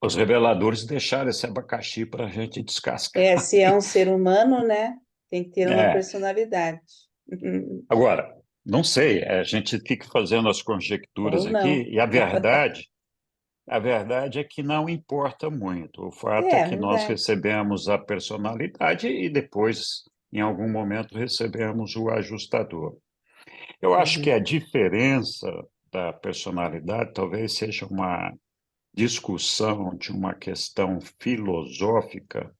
[SPEAKER 2] os reveladores deixaram esse abacaxi para a gente descascar.
[SPEAKER 3] se é um ser humano, né, tem que ter uma
[SPEAKER 2] É.
[SPEAKER 3] personalidade.
[SPEAKER 2] Agora, não sei, a gente fica fazendo as conjecturas
[SPEAKER 3] Ou
[SPEAKER 2] aqui,
[SPEAKER 3] não.
[SPEAKER 2] e a verdade é que não importa muito. O fato é
[SPEAKER 3] É,
[SPEAKER 2] que nós
[SPEAKER 3] verdade.
[SPEAKER 2] recebemos a personalidade e depois, em algum momento, recebemos o ajustador. Eu acho que
[SPEAKER 3] Uhum.
[SPEAKER 2] a diferença da personalidade talvez seja uma discussão de uma questão filosófica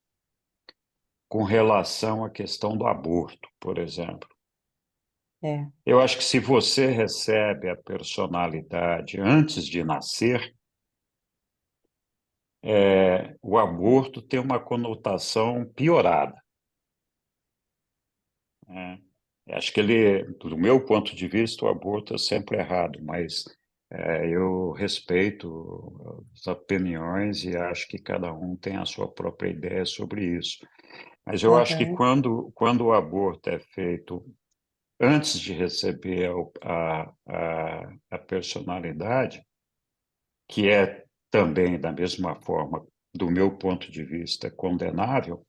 [SPEAKER 2] com relação à questão do aborto, por exemplo.
[SPEAKER 3] É,
[SPEAKER 2] Eu acho que se você recebe a personalidade antes de nascer, o aborto tem uma conotação piorada, né? Acho que do meu ponto de vista, o aborto é sempre errado, mas eu respeito as opiniões e acho que cada um tem a sua própria ideia sobre isso. Mas eu acho que
[SPEAKER 3] aham,
[SPEAKER 2] quando o aborto é feito antes de receber a personalidade, que é também, da mesma forma, do meu ponto de vista, condenável,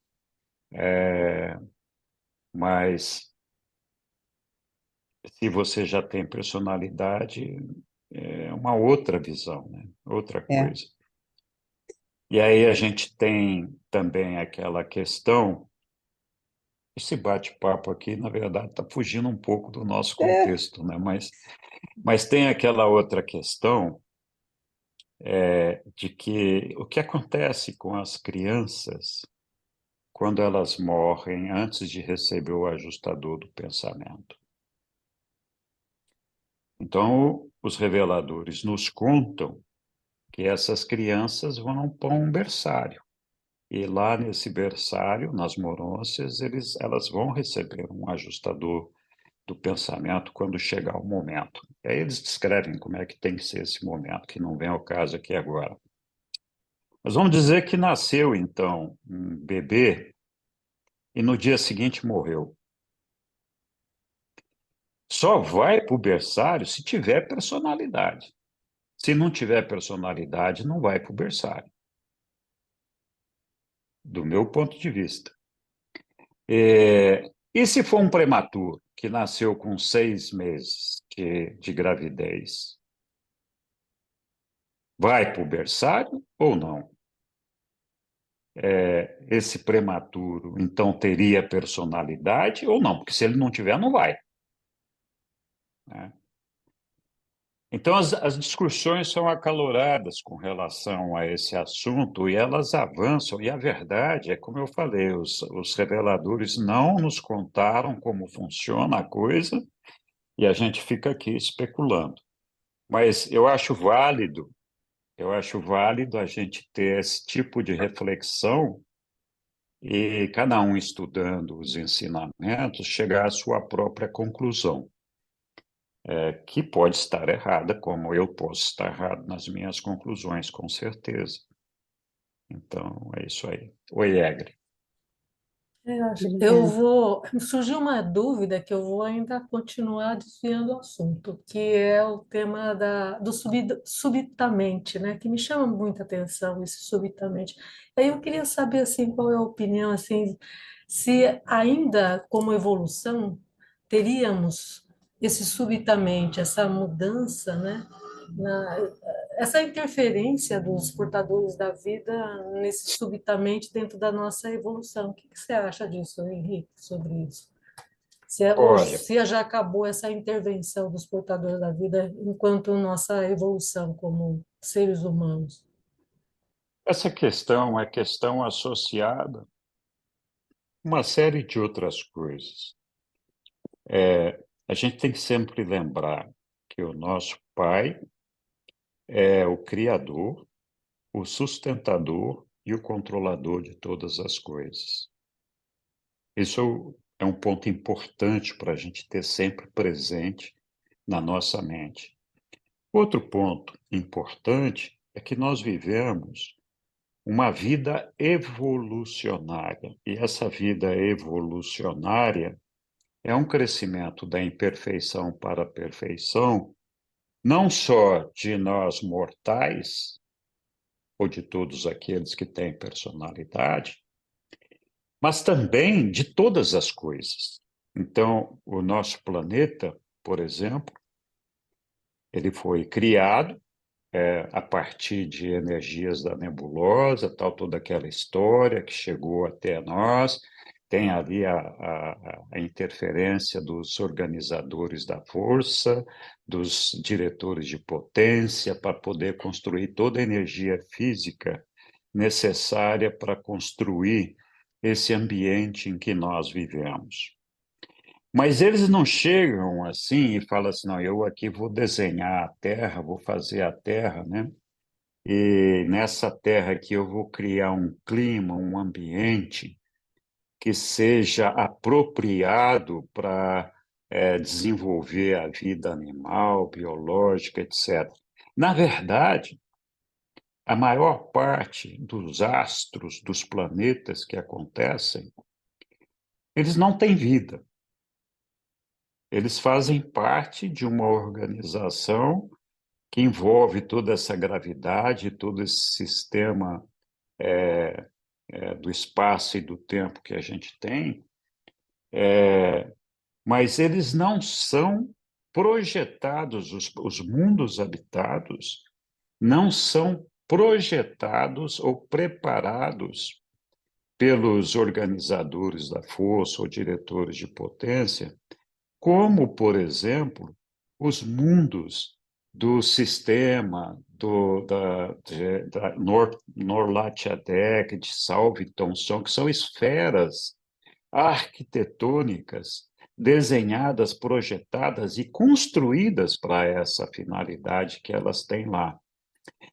[SPEAKER 2] mas se você já tem personalidade, é uma outra visão, né? Outra
[SPEAKER 3] é.
[SPEAKER 2] coisa. E aí a gente tem também aquela questão, esse bate-papo aqui, na verdade, está fugindo um pouco do nosso
[SPEAKER 3] É,
[SPEAKER 2] contexto, né? Mas Mas tem aquela outra questão de que o que acontece com as crianças quando elas morrem antes de receber o ajustador do pensamento. Então, os reveladores nos contam que essas crianças vão para um berçário. E lá nesse berçário, nas morôncias, elas vão receber um ajustador do pensamento quando chegar o momento. E aí eles descrevem como é que tem que ser esse momento, que não vem ao caso aqui agora. Mas vamos dizer que nasceu, então, um bebê e no dia seguinte morreu. Só vai para o berçário se tiver personalidade. Se não tiver personalidade, não vai para o berçário. Do meu ponto de vista. E se for um prematuro, que nasceu com 6 meses de gravidez? Vai para o berçário ou não? Esse prematuro, então, teria personalidade ou não? Porque se ele não tiver, não vai. Né? Então, as discussões são acaloradas com relação a esse assunto e elas avançam. E a verdade é, como eu falei, os reveladores não nos contaram como funciona a coisa e a gente fica aqui especulando. Mas eu acho válido a gente ter esse tipo de reflexão e cada um estudando os ensinamentos chegar à sua própria conclusão. Que pode estar errada, como eu posso estar errado nas minhas conclusões, com certeza. Então, é isso aí. Oi, Egre.
[SPEAKER 10] Surgiu uma dúvida que eu vou ainda continuar desviando o assunto, que é o tema do subitamente, né? Que me chama muita atenção, esse subitamente. Aí eu queria saber, assim, qual é a opinião, assim, se ainda como evolução teríamos esse subitamente, essa mudança, né? Essa interferência dos portadores da vida nesse subitamente dentro da nossa evolução. O que você acha disso, Henrique, sobre isso? Ou
[SPEAKER 2] Olha,
[SPEAKER 10] se já acabou essa intervenção dos portadores da vida enquanto nossa evolução como seres humanos?
[SPEAKER 2] essa questão é questão associada a uma série de outras coisas. A gente tem que sempre lembrar que o nosso Pai é o Criador, o sustentador e o controlador de todas as coisas. Isso é um ponto importante para a gente ter sempre presente na nossa mente. Outro ponto importante é que nós vivemos uma vida evolucionária, e essa vida evolucionária é um crescimento da imperfeição para a perfeição, não só de nós mortais, ou de todos aqueles que têm personalidade, mas também de todas as coisas. Então, o nosso planeta, por exemplo, ele foi criado a partir de energias da nebulosa, toda aquela história que chegou até nós. Tem ali a interferência dos organizadores da força, dos diretores de potência, para poder construir toda a energia física necessária para construir esse ambiente em que nós vivemos. Mas eles não chegam assim e falam assim, não, eu aqui vou desenhar a Terra, vou fazer a Terra, né? E nessa Terra aqui eu vou criar um clima, um ambiente que seja apropriado para desenvolver a vida animal, biológica, etc. Na verdade, a maior parte dos astros, dos planetas que acontecem, eles não têm vida. Eles fazem parte de uma organização que envolve toda essa gravidade, todo esse sistema do espaço e do tempo que a gente tem, mas eles não são projetados, os mundos habitados não são projetados ou preparados pelos organizadores da força ou diretores de potência, como, por exemplo, os mundos do sistema, da Norlathiadec, de Salve-Thomson, que são esferas arquitetônicas desenhadas, projetadas e construídas para essa finalidade que elas têm lá.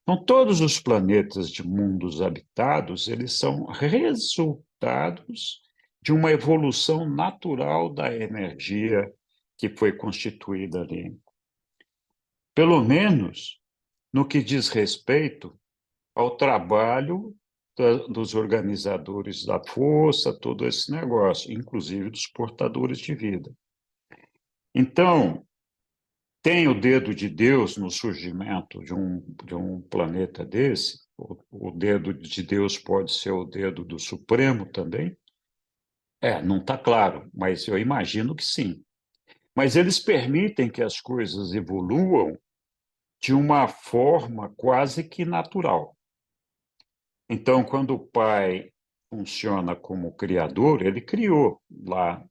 [SPEAKER 2] Então, todos os planetas de mundos habitados, eles são resultados de uma evolução natural da energia que foi constituída ali. Pelo menos no que diz respeito ao trabalho dos organizadores da força, todo esse negócio, inclusive dos portadores de vida. Então, tem o dedo de Deus no surgimento de um planeta desse? O dedo de Deus pode ser o dedo do Supremo também? Não está claro, mas eu imagino que sim. Mas eles permitem que as coisas evoluam de uma forma quase que natural. Então, quando o Pai funciona como criador, ele criou lá,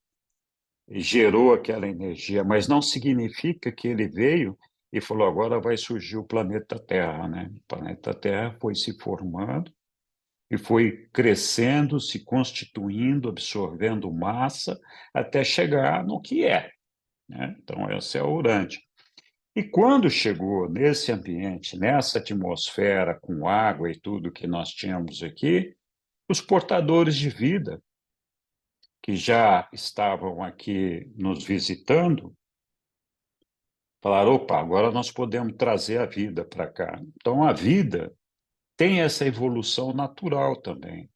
[SPEAKER 2] gerou aquela energia, mas não significa que ele veio e falou, agora vai surgir o planeta Terra, né? O planeta Terra foi se formando e foi crescendo, se constituindo, absorvendo massa, até chegar no que é, né? Então, essa é a Urântia. E quando chegou nesse ambiente, nessa atmosfera, com água e tudo que nós tínhamos aqui, os portadores de vida, que já estavam aqui nos visitando, falaram: opa, agora nós podemos trazer a vida para cá. Então, a vida tem essa evolução natural também.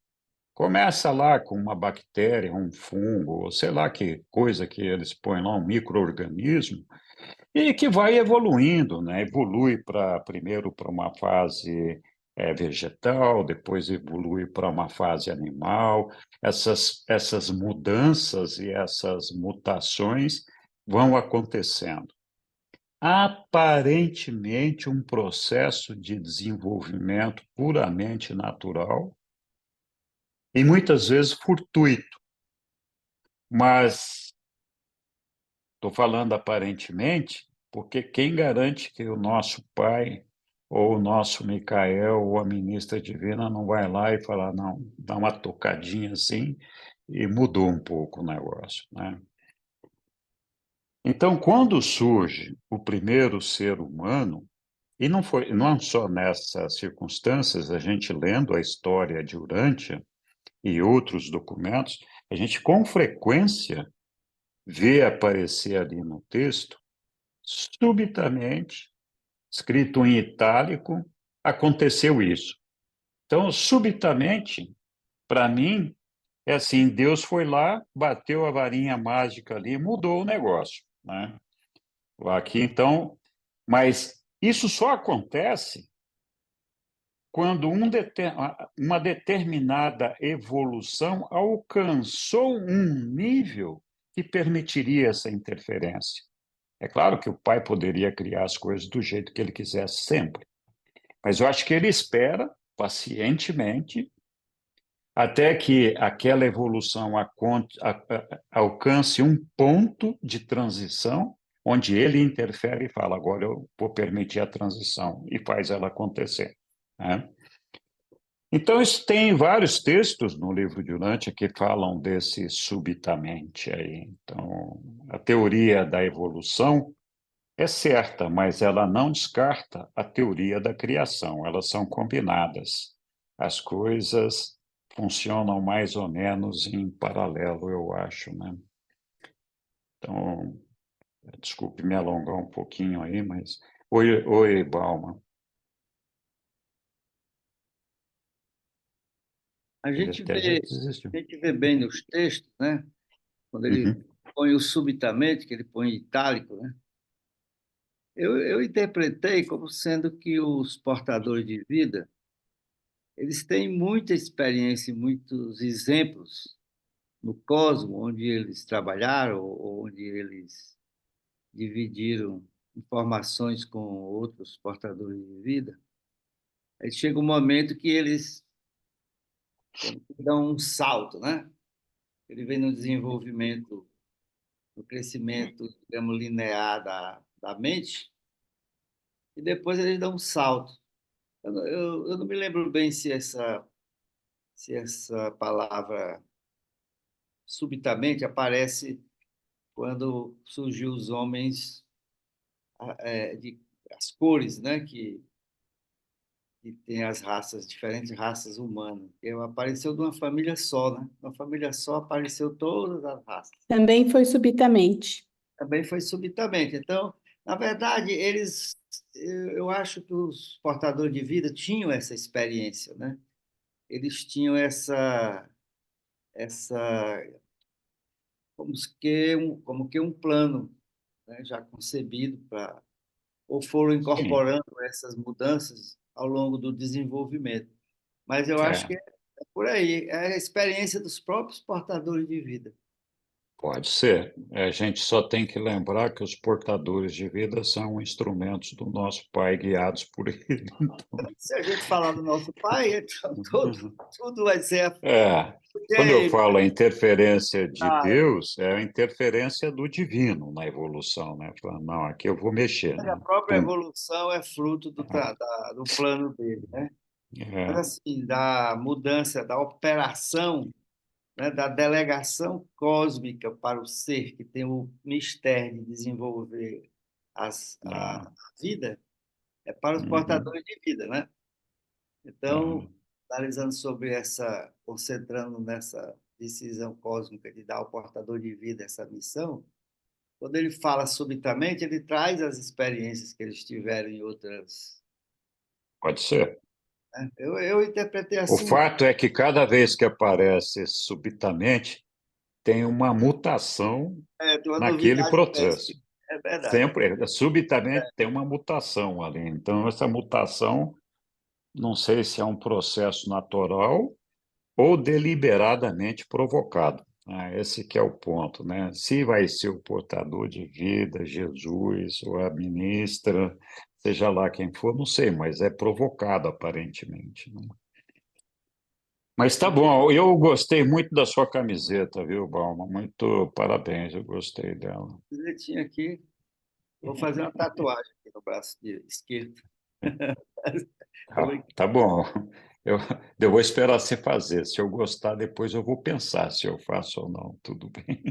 [SPEAKER 2] Começa lá com uma bactéria, um fungo, ou sei lá que coisa que eles põem lá, um micro-organismo, e que vai evoluindo, né? Evolui primeiro para uma fase vegetal, depois evolui para uma fase animal. Essas mudanças e essas mutações vão acontecendo. Aparentemente, um processo de desenvolvimento puramente natural e muitas vezes fortuito, mas estou falando aparentemente, porque quem garante que o nosso pai, ou o nosso Micael, ou a ministra divina não vai lá e falar, não, dá uma tocadinha assim e mudou um pouco o negócio, né? Então, quando surge o primeiro ser humano, e não foi, não só nessas circunstâncias, a gente lendo a história de Urântia e outros documentos, a gente com frequência vê aparecer ali no texto, subitamente, escrito em itálico, aconteceu isso. Então, subitamente, para mim, é assim, Deus foi lá, bateu a varinha mágica ali, mudou o negócio, né? Aqui, então, mas isso só acontece quando uma determinada evolução alcançou um nível que permitiria essa interferência. É claro que o pai poderia criar as coisas do jeito que ele quisesse sempre, mas eu acho que ele espera pacientemente até que aquela evolução alcance um ponto de transição onde ele interfere e fala, agora eu vou permitir a transição, e faz ela acontecer, né? Então, isso tem vários textos no livro de Urântia que falam desse subitamente aí. Então, a teoria da evolução é certa, mas ela não descarta a teoria da criação, elas são combinadas. As coisas funcionam mais ou menos em paralelo, eu acho, né? Então, desculpe me alongar um pouquinho aí, mas... Oi, Balma.
[SPEAKER 5] A
[SPEAKER 2] Ele
[SPEAKER 5] gente
[SPEAKER 2] até já
[SPEAKER 5] vê,
[SPEAKER 2] desistiu.
[SPEAKER 5] a gente vê bem nos textos, né? Quando ele
[SPEAKER 2] Uhum.
[SPEAKER 5] põe o subitamente, que ele põe em itálico, né? Eu interpretei como sendo que os portadores de vida, eles têm muita experiência, muitos exemplos no cosmos onde eles trabalharam ou onde eles dividiram informações com outros portadores de vida. Aí chega um momento que eles dão um salto, né? Ele vem no desenvolvimento, no crescimento, digamos, linear da mente, e depois eles dão um salto. Eu não me lembro bem se essa palavra subitamente aparece quando surgiu os homens, as cores, né, que tem as raças, diferentes raças humanas. Apareceu de uma família só, né? Uma família só apareceu todas as raças.
[SPEAKER 1] Também foi subitamente.
[SPEAKER 5] Também foi subitamente. Então, na verdade, eu acho que os portadores de vida tinham essa experiência, né? Eles tinham essa como que um plano, né, já concebido para ou foram
[SPEAKER 2] Sim,
[SPEAKER 5] incorporando essas mudanças ao longo do desenvolvimento. Mas eu acho que
[SPEAKER 2] é,
[SPEAKER 5] é por aí, é a experiência dos próprios portadores de vida.
[SPEAKER 2] pode ser. A gente só tem que lembrar que os portadores de vida são instrumentos do nosso Pai, guiados por Ele.
[SPEAKER 5] Se a gente falar do nosso Pai, então tudo vai ser
[SPEAKER 2] É, quando eu
[SPEAKER 5] jeito.
[SPEAKER 2] falo a interferência de Deus, é a interferência do divino na evolução, né? Falando, não, aqui eu vou mexer,
[SPEAKER 5] A
[SPEAKER 2] né?
[SPEAKER 5] própria
[SPEAKER 2] Pum.
[SPEAKER 5] evolução é fruto do plano dele, né? Mas
[SPEAKER 2] É,
[SPEAKER 5] assim, da mudança, da operação, né, da delegação cósmica para o ser que tem o mistério de desenvolver
[SPEAKER 2] é,
[SPEAKER 5] a vida, é para os
[SPEAKER 2] uhum,
[SPEAKER 5] portadores de vida, né? Então,
[SPEAKER 2] é.
[SPEAKER 5] analisando sobre concentrando nessa decisão cósmica de dar ao portador de vida essa missão, quando ele fala subitamente, ele traz as experiências que eles tiveram em outras,
[SPEAKER 2] Pode ser.
[SPEAKER 5] né? Eu interpretei
[SPEAKER 2] O
[SPEAKER 5] assim,
[SPEAKER 2] fato é que cada vez que aparece subitamente, tem uma mutação
[SPEAKER 5] tem uma
[SPEAKER 2] naquele
[SPEAKER 5] novidade
[SPEAKER 2] processo.
[SPEAKER 5] mestre. É verdade.
[SPEAKER 2] Sempre, subitamente, tem uma mutação ali. Então, essa mutação, não sei se é um processo natural ou deliberadamente provocado. Esse que é o ponto, né? Se vai ser o portador de vida, Jesus, ou a ministra, seja lá quem for, não sei, mas é provocado aparentemente, né? Mas tá bom, eu gostei muito da sua camiseta, viu, Balma? Muito parabéns, eu gostei dela.
[SPEAKER 5] Direitinho aqui, vou fazer uma tatuagem aqui no braço esquerdo.
[SPEAKER 2] Tá bom, eu, eu vou esperar você fazer. Se eu gostar, depois eu vou pensar se eu faço ou não. Tudo bem.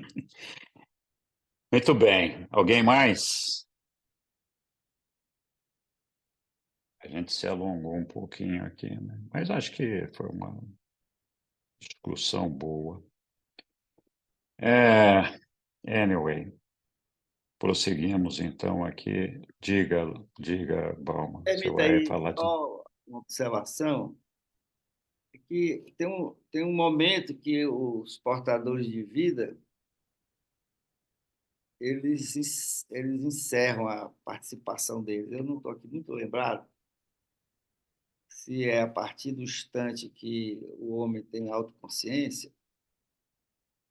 [SPEAKER 2] Muito bem. Alguém mais? A gente se alongou um pouquinho aqui, né? Mas acho que foi uma discussão boa. É, anyway, prosseguimos então aqui. Diga, Bauman, você
[SPEAKER 5] Permita
[SPEAKER 2] vai
[SPEAKER 5] aí
[SPEAKER 2] falar de.
[SPEAKER 5] só uma observação, que tem um momento que os portadores de vida, eles encerram a participação deles. Eu não estou aqui muito lembrado se é a partir do instante que o homem tem autoconsciência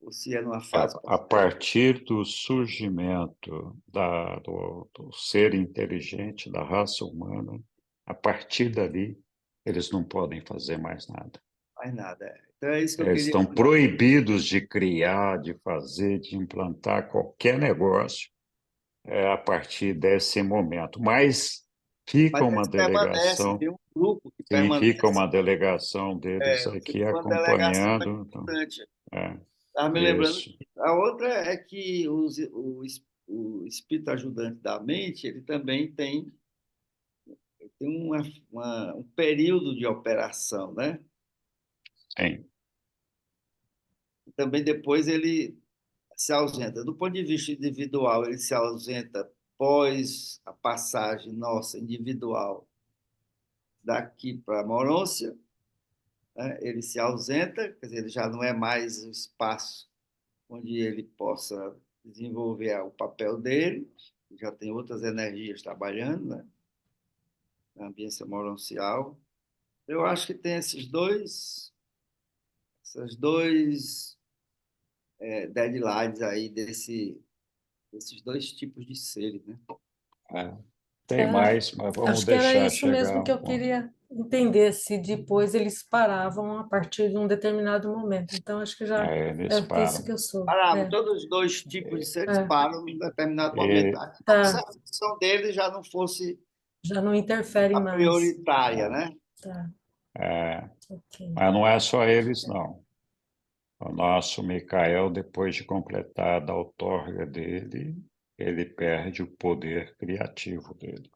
[SPEAKER 5] ou se é numa fase
[SPEAKER 2] A
[SPEAKER 5] posterior.
[SPEAKER 2] partir do surgimento do ser inteligente, da raça humana, a partir dali, eles não podem fazer mais nada.
[SPEAKER 5] Mais nada. Então é isso que eu
[SPEAKER 2] Eles
[SPEAKER 5] queria
[SPEAKER 2] estão
[SPEAKER 5] falar.
[SPEAKER 2] proibidos de criar, de fazer, de implantar qualquer negócio a partir desse momento. Mas fica
[SPEAKER 5] Mas
[SPEAKER 2] uma
[SPEAKER 5] eles permanecem,
[SPEAKER 2] delegação,
[SPEAKER 5] tem um grupo que
[SPEAKER 2] sim, fica
[SPEAKER 5] permanece,
[SPEAKER 2] uma delegação deles aqui
[SPEAKER 5] fica uma delegação
[SPEAKER 2] acompanhando. Então,
[SPEAKER 5] importante.
[SPEAKER 2] é,
[SPEAKER 5] Estava me lembrando.
[SPEAKER 2] isso.
[SPEAKER 5] A outra é que o espírito ajudante da mente, ele também tem um período de operação, né?
[SPEAKER 2] Sim.
[SPEAKER 5] E também depois ele se ausenta. Do ponto de vista individual, ele se ausenta após a passagem nossa individual daqui para Morôncia, né? Ele se ausenta, quer dizer, ele já não é mais o espaço onde ele possa desenvolver o papel dele, já tem outras energias trabalhando, né? Na ambiência moroncial. Eu acho que tem essas dois deadlines aí desses dois tipos de seres, né?
[SPEAKER 2] Tem
[SPEAKER 10] Ah,
[SPEAKER 2] mais, mas vamos
[SPEAKER 10] acho que era
[SPEAKER 2] deixar
[SPEAKER 10] isso mesmo
[SPEAKER 2] chegar.
[SPEAKER 10] que eu queria entender se depois eles paravam a partir de um determinado momento. Então, acho que já
[SPEAKER 2] Eles
[SPEAKER 10] é isso que
[SPEAKER 2] param.
[SPEAKER 10] eu sou.
[SPEAKER 5] Paravam, todos os dois tipos de seres param em determinado momento.
[SPEAKER 2] E,
[SPEAKER 5] A
[SPEAKER 10] Tá,
[SPEAKER 5] observação deles já não fosse
[SPEAKER 10] já não interfere
[SPEAKER 5] a
[SPEAKER 10] mais.
[SPEAKER 5] prioritária, né?
[SPEAKER 10] Tá, ok.
[SPEAKER 2] mas não é só eles, não. O nosso Micael, depois de completar a outorga dele, ele perde o poder criativo dele.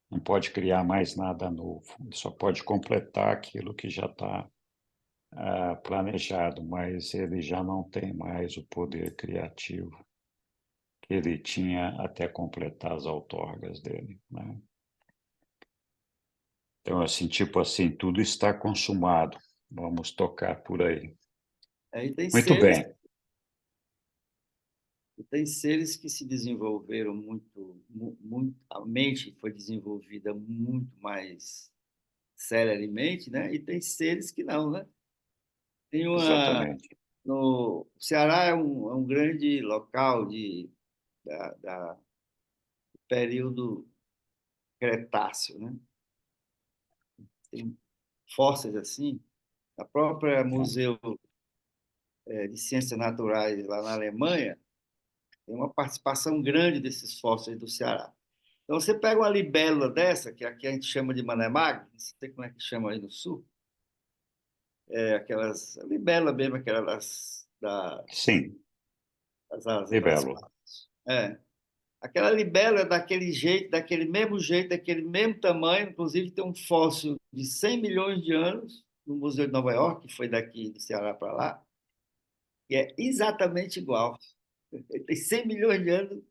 [SPEAKER 2] Não pode criar mais nada novo. Ele só pode completar aquilo que já está planejado, mas ele já não tem mais o poder criativo que ele tinha até completar as outorgas dele, né? Então, assim, tipo assim, tudo está consumado. Vamos tocar por aí.
[SPEAKER 5] Aí
[SPEAKER 2] Muito bem.
[SPEAKER 5] tem seres que se desenvolveram muito, a mente foi desenvolvida muito mais celermente, né? E tem seres que não, né? Tem
[SPEAKER 2] Exatamente.
[SPEAKER 5] o Ceará é um grande local do período Cretáceo, né? Tem fósseis assim. A própria Museu de Ciências Naturais lá na Alemanha tem uma participação grande desses fósseis do Ceará. Então, você pega uma libélula dessa, que aqui a gente chama de manemag, não sei como é que chama aí no sul, aquelas libélula mesmo, aquelas
[SPEAKER 2] Sim,
[SPEAKER 5] das asas das
[SPEAKER 2] libelo.
[SPEAKER 5] patas. Aquela libélula é daquele jeito, daquele mesmo tamanho, inclusive tem um fóssil de 100 milhões de anos no Museu de Nova York, que foi daqui do Ceará para lá, que é exatamente igual. Ele tem 100 milhões de anos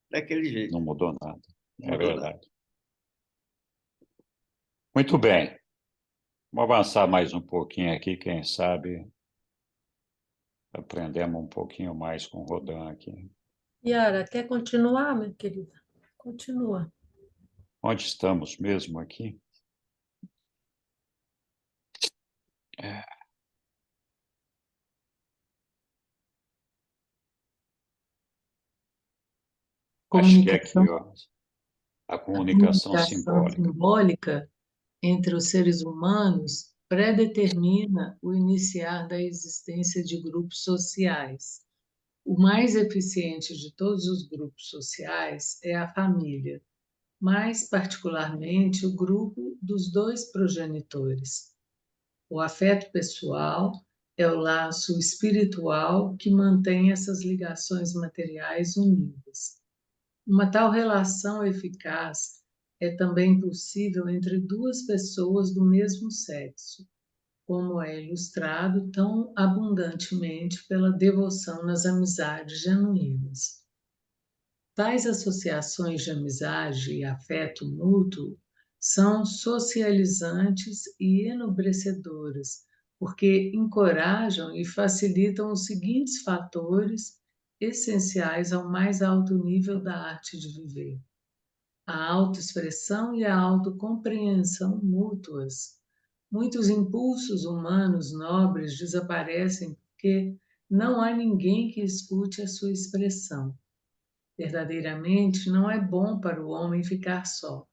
[SPEAKER 5] daquele jeito.
[SPEAKER 2] Não mudou nada.
[SPEAKER 5] Não
[SPEAKER 2] É
[SPEAKER 5] mudou nada.
[SPEAKER 2] verdade. Muito bem. Vamos avançar mais um pouquinho aqui, quem sabe aprendemos um pouquinho mais com o Rodin aqui.
[SPEAKER 10] Yara, quer continuar, minha querida? Continua.
[SPEAKER 2] Onde estamos mesmo aqui? Acho que é aqui, ó. A
[SPEAKER 6] A
[SPEAKER 2] comunicação
[SPEAKER 6] comunicação
[SPEAKER 2] simbólica.
[SPEAKER 6] simbólica entre os seres humanos predetermina o iniciar da existência de grupos sociais. O mais eficiente de todos os grupos sociais é a família, mais particularmente o grupo dos dois progenitores. O afeto pessoal é o laço espiritual que mantém essas ligações materiais unidas. Uma tal relação eficaz é também possível entre duas pessoas do mesmo sexo, como é ilustrado tão abundantemente pela devoção nas amizades genuínas. Tais associações de amizade e afeto mútuo são socializantes e enobrecedoras, porque encorajam e facilitam os seguintes fatores essenciais ao mais alto nível da arte de viver: a autoexpressão e a autocompreensão mútuas. Muitos impulsos humanos nobres desaparecem porque não há ninguém que escute a sua expressão. Verdadeiramente, não é bom para o homem ficar só.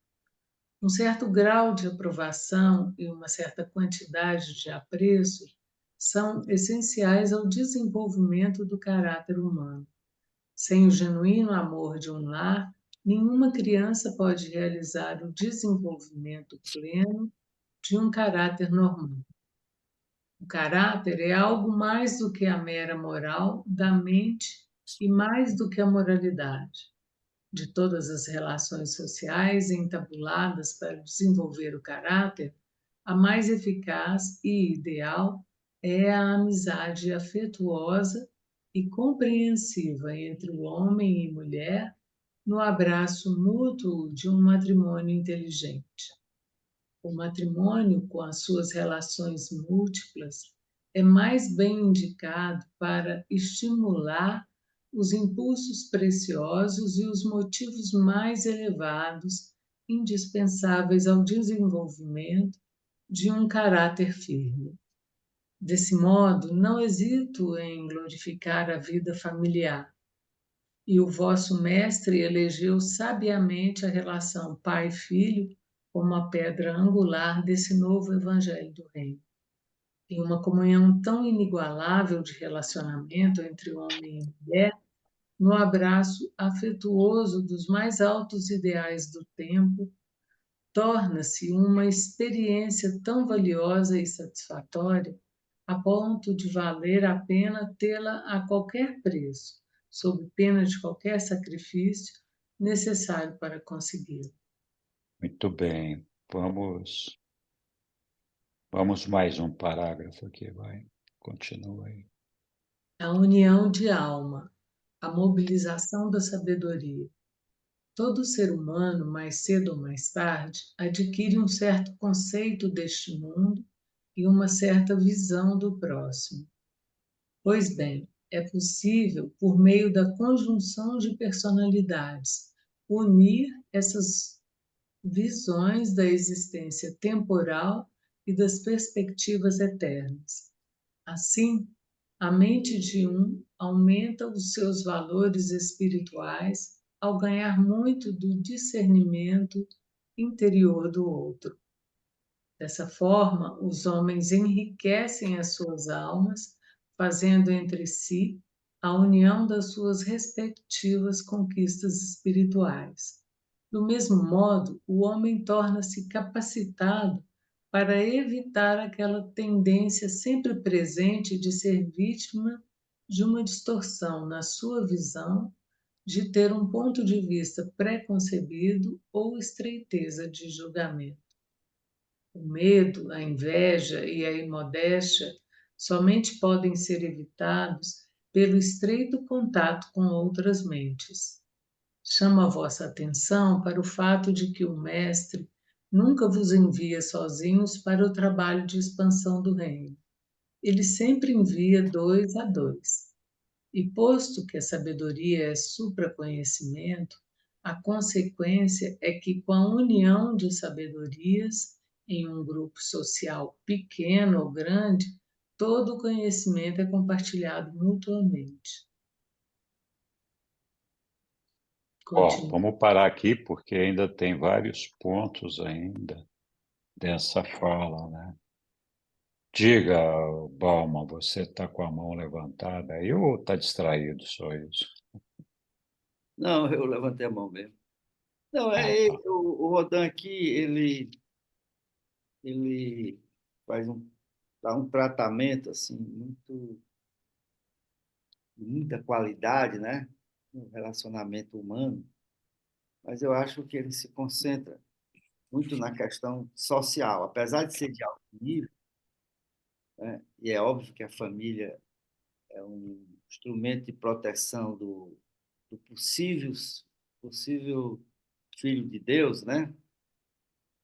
[SPEAKER 6] Um certo grau de aprovação e uma certa quantidade de apreço são essenciais ao desenvolvimento do caráter humano. Sem o genuíno amor de um lar, nenhuma criança pode realizar o desenvolvimento pleno de um caráter normal. O caráter é algo mais do que a mera moral da mente e mais do que a moralidade. De todas as relações sociais entabuladas para desenvolver o caráter, a mais eficaz e ideal é a amizade afetuosa e compreensiva entre o homem e mulher no abraço mútuo de um matrimônio inteligente. O matrimônio, com as suas relações múltiplas, é mais bem indicado para estimular os impulsos preciosos e os motivos mais elevados indispensáveis ao desenvolvimento de um caráter firme. Desse modo, não hesito em glorificar a vida familiar. E o vosso mestre elegeu sabiamente a relação pai-filho como a pedra angular desse novo evangelho do reino. Em uma comunhão tão inigualável de relacionamento entre homem e mulher, no abraço afetuoso dos mais altos ideais do tempo, torna-se uma experiência tão valiosa e satisfatória, a ponto de valer a pena tê-la a qualquer preço, sob pena de qualquer sacrifício necessário para consegui-la.
[SPEAKER 2] Muito bem. Vamos mais um parágrafo aqui, vai. Continua aí.
[SPEAKER 6] A união de alma, a mobilização da sabedoria. Todo ser humano, mais cedo ou mais tarde, adquire um certo conceito deste mundo e uma certa visão do próximo. Pois bem, é possível, por meio da conjunção de personalidades, unir essas visões da existência temporal e das perspectivas eternas. Assim, a mente de um aumenta os seus valores espirituais ao ganhar muito do discernimento interior do outro. Dessa forma, os homens enriquecem as suas almas, fazendo entre si a união das suas respectivas conquistas espirituais. Do mesmo modo, o homem torna-se capacitado para evitar aquela tendência sempre presente de ser vítima de uma distorção na sua visão, de ter um ponto de vista preconcebido ou estreiteza de julgamento. O medo, a inveja e a imodéstia somente podem ser evitados pelo estreito contato com outras mentes. Chamo a vossa atenção para o fato de que o Mestre nunca vos envia sozinhos para o trabalho de expansão do reino. Ele sempre envia 2 a 2. E posto que a sabedoria é supraconhecimento, a consequência é que, com a união de sabedorias em um grupo social pequeno ou grande, todo o conhecimento é compartilhado mutuamente.
[SPEAKER 2] Ó, vamos parar aqui porque ainda tem vários pontos ainda dessa fala, né? Diga, Bauman, você está com a mão levantada aí ou está distraído só isso?
[SPEAKER 5] Não, eu levantei a mão mesmo. Não,
[SPEAKER 2] Ah, tá.
[SPEAKER 5] o Rodin aqui, ele faz dá um tratamento assim de muita qualidade, né, no relacionamento humano, mas eu acho que ele se concentra muito na questão social, apesar de ser de alto nível, né, e é óbvio que a família é um instrumento de proteção do possível filho de Deus, né,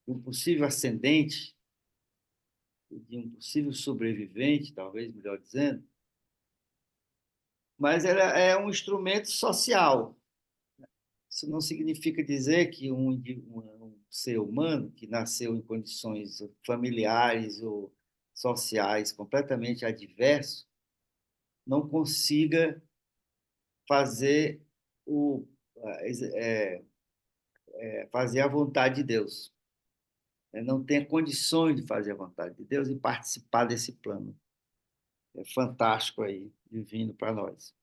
[SPEAKER 5] do possível ascendente, de um possível sobrevivente, talvez melhor dizendo, mas ela é um instrumento social. Isso não significa dizer que um ser humano que nasceu em condições familiares ou sociais completamente adversos não consiga fazer é, fazer a vontade de Deus, né? Não tenha condições de fazer a vontade de Deus e participar desse plano fantástico aí, divino para nós.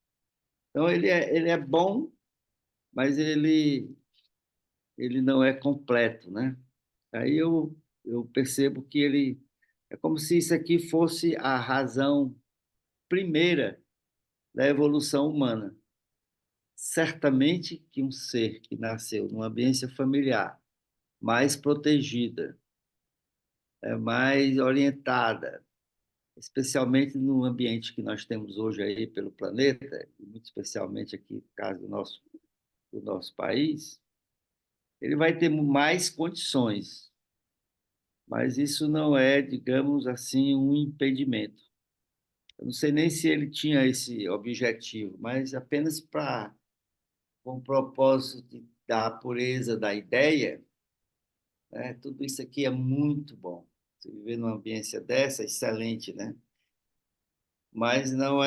[SPEAKER 5] Então, ele é bom, mas ele não é completo, né? Aí eu percebo que ele é como se isso aqui fosse a razão primeira da evolução humana. Certamente que um ser que nasceu numa ambiência familiar mais protegida, mais orientada, especialmente no ambiente que nós temos hoje aí pelo planeta, e muito especialmente aqui no caso do nosso país, ele vai ter mais condições, mas isso não é, digamos assim, um impedimento. Eu não sei nem se ele tinha esse objetivo, mas apenas com o propósito da pureza da ideia, né, tudo isso aqui é muito bom. Você viver numa ambiência dessa, excelente, né? Mas não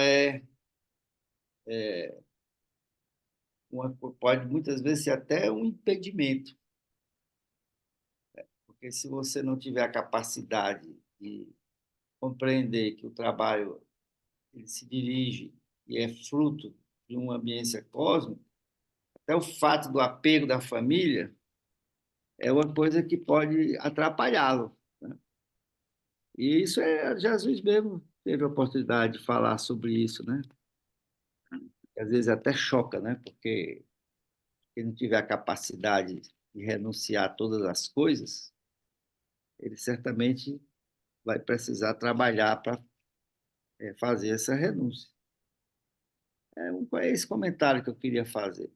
[SPEAKER 5] pode muitas vezes ser até um impedimento, porque Porque se você não tiver a capacidade de compreender que o trabalho ele se dirige e é fruto de uma ambiência cósmica, até o fato do apego da família é uma coisa que pode atrapalhá-lo, né? E isso Jesus mesmo teve a oportunidade de falar sobre isso, né? Às vezes até choca, né? Porque quem não tiver a capacidade de renunciar a todas as coisas, ele certamente vai precisar trabalhar para fazer essa renúncia. É esse comentário que eu queria fazer.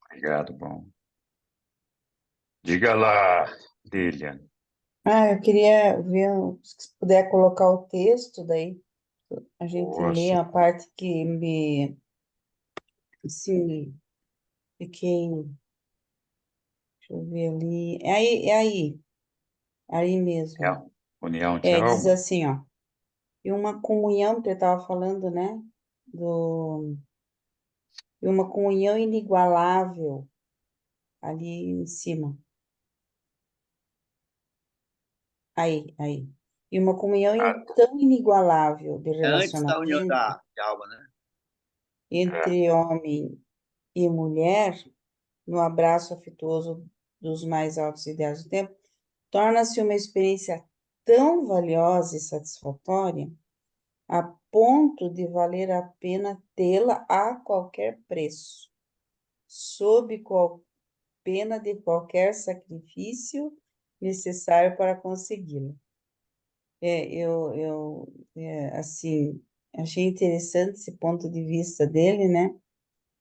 [SPEAKER 2] Obrigado, bom. Diga lá, Lilian.
[SPEAKER 3] Eu queria ver se puder colocar o texto, daí a gente lê
[SPEAKER 2] Posso.
[SPEAKER 3] a parte que me, assim, fiquei, deixa eu ver ali, aí mesmo.
[SPEAKER 2] União de
[SPEAKER 3] Diz
[SPEAKER 2] alma?
[SPEAKER 3] assim, ó, e uma comunhão, que eu estava falando, né, e uma comunhão inigualável ali em cima. Aí. E uma comunhão tão inigualável de
[SPEAKER 5] É antes da união
[SPEAKER 3] relacionamento
[SPEAKER 5] de alma, né?
[SPEAKER 3] entre homem e mulher, no abraço afetuoso dos mais altos ideais do tempo, torna-se uma experiência tão valiosa e satisfatória, a ponto de valer a pena tê-la a qualquer preço, sob pena de qualquer sacrifício necessário para consegui-la. Assim, achei interessante esse ponto de vista dele, né?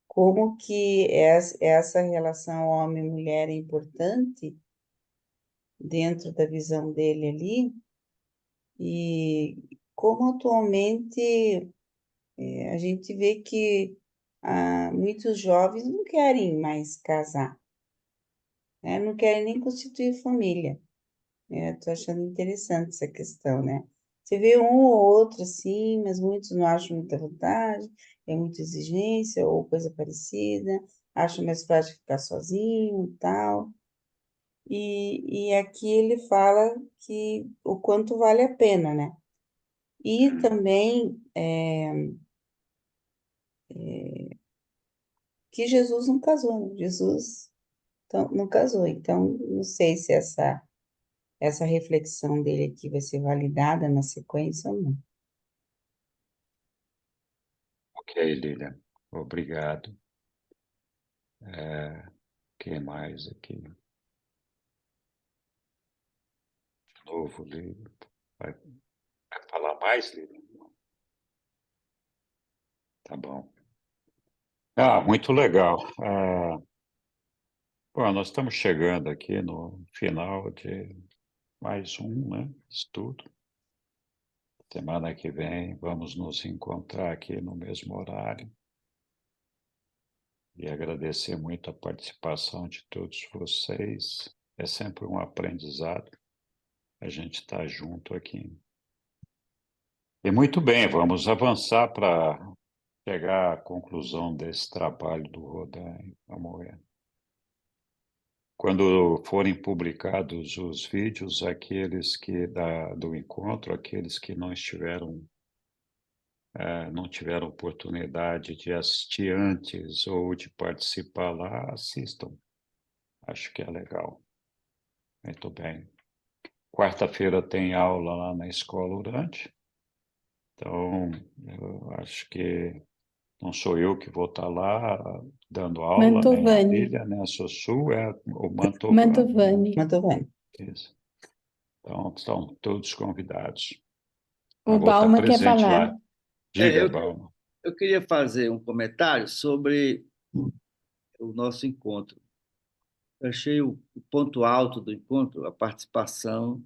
[SPEAKER 3] Como que essa relação homem-mulher é importante dentro da visão dele ali, e como atualmente a gente vê que muitos jovens não querem mais casar, né? Não querem nem constituir família. Estou achando interessante essa questão, né? Você vê um ou outro assim, mas muitos não acham muita vantagem, é muita exigência ou coisa parecida, acham mais fácil ficar sozinho e tal. E aqui ele fala que o quanto vale a pena, né? E também que Jesus não casou, né? Jesus não casou. Então, não sei se essa reflexão dele aqui vai ser validada na sequência ou não.
[SPEAKER 2] Ok, Lilian. Obrigado. Que mais aqui? De novo, Lilian. Vai falar mais, Lilian? Tá bom. Muito legal. Bom, nós estamos chegando aqui no final de mais um, né, estudo. Semana que vem vamos nos encontrar aqui no mesmo horário. E agradecer muito a participação de todos vocês. É sempre um aprendizado a gente estar junto aqui. E muito bem, vamos avançar para chegar à conclusão desse trabalho do Rodin. Vamos ver. Quando forem publicados os vídeos, aqueles que do encontro, aqueles que não tiveram oportunidade de assistir antes ou de participar lá, assistam. Acho que é legal. Muito bem. Quarta-feira tem aula lá na Escola Urante. Então, eu acho que não sou eu que vou estar lá dando aula, nem a
[SPEAKER 1] Mantovani.
[SPEAKER 2] Lília, nem a Sossu, é o Mantovani.
[SPEAKER 1] Mantovani.
[SPEAKER 2] Isso. Então, estão todos convidados.
[SPEAKER 1] O
[SPEAKER 2] Eu vou estar
[SPEAKER 1] Balma quer
[SPEAKER 2] presente
[SPEAKER 1] falar.
[SPEAKER 2] lá. Diga, Balma.
[SPEAKER 5] Eu queria fazer um comentário sobre o nosso encontro. Eu achei o ponto alto do encontro, a participação,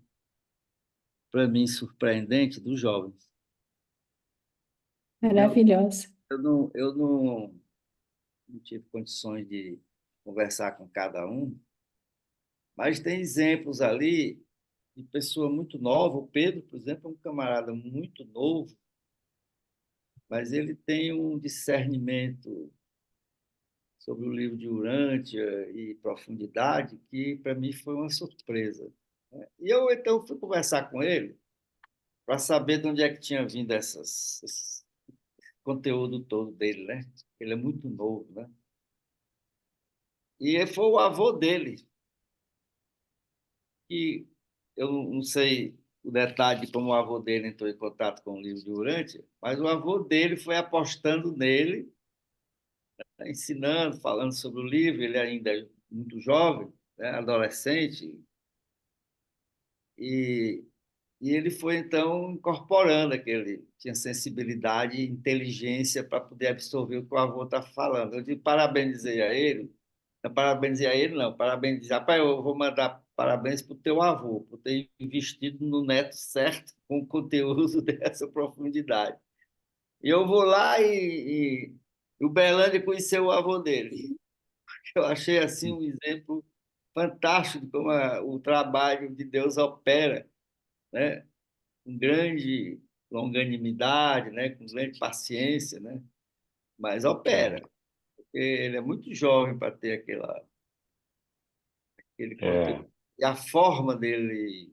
[SPEAKER 5] para mim, surpreendente dos jovens.
[SPEAKER 1] Maravilhosa.
[SPEAKER 5] Eu não tive condições de conversar com cada um, mas tem exemplos ali de pessoa muito nova. O Pedro, por exemplo, é um camarada muito novo, mas ele tem um discernimento sobre o livro de Urântia e Profundidade, que para mim foi uma surpresa, né? E eu então fui conversar com ele para saber de onde é que tinha vindo esse conteúdo todo dele, né? Ele é muito novo, né? E foi o avô dele, que eu não sei o detalhe de como o avô dele entrou em contato com o livro de Urântia, mas o avô dele foi apostando nele, né, ensinando, falando sobre o livro. Ele ainda é muito jovem, né, adolescente, e, e ele foi, então, incorporando aquele, tinha sensibilidade e inteligência para poder absorver o que o avô está falando. Eu parabenizei a ele. Não parabenizei a ele, não. Parabenizei. Rapaz, eu vou mandar parabéns para o teu avô, por ter investido no neto certo, com o conteúdo dessa profundidade. E eu vou lá e o Berlândia conheceu o avô dele. Eu achei assim um exemplo fantástico de como o trabalho de Deus opera, né? Com grande longanimidade, né? Com grande paciência, né? Mas opera, porque ele é muito jovem para ter aquele
[SPEAKER 2] É,
[SPEAKER 5] conteúdo. E a forma dele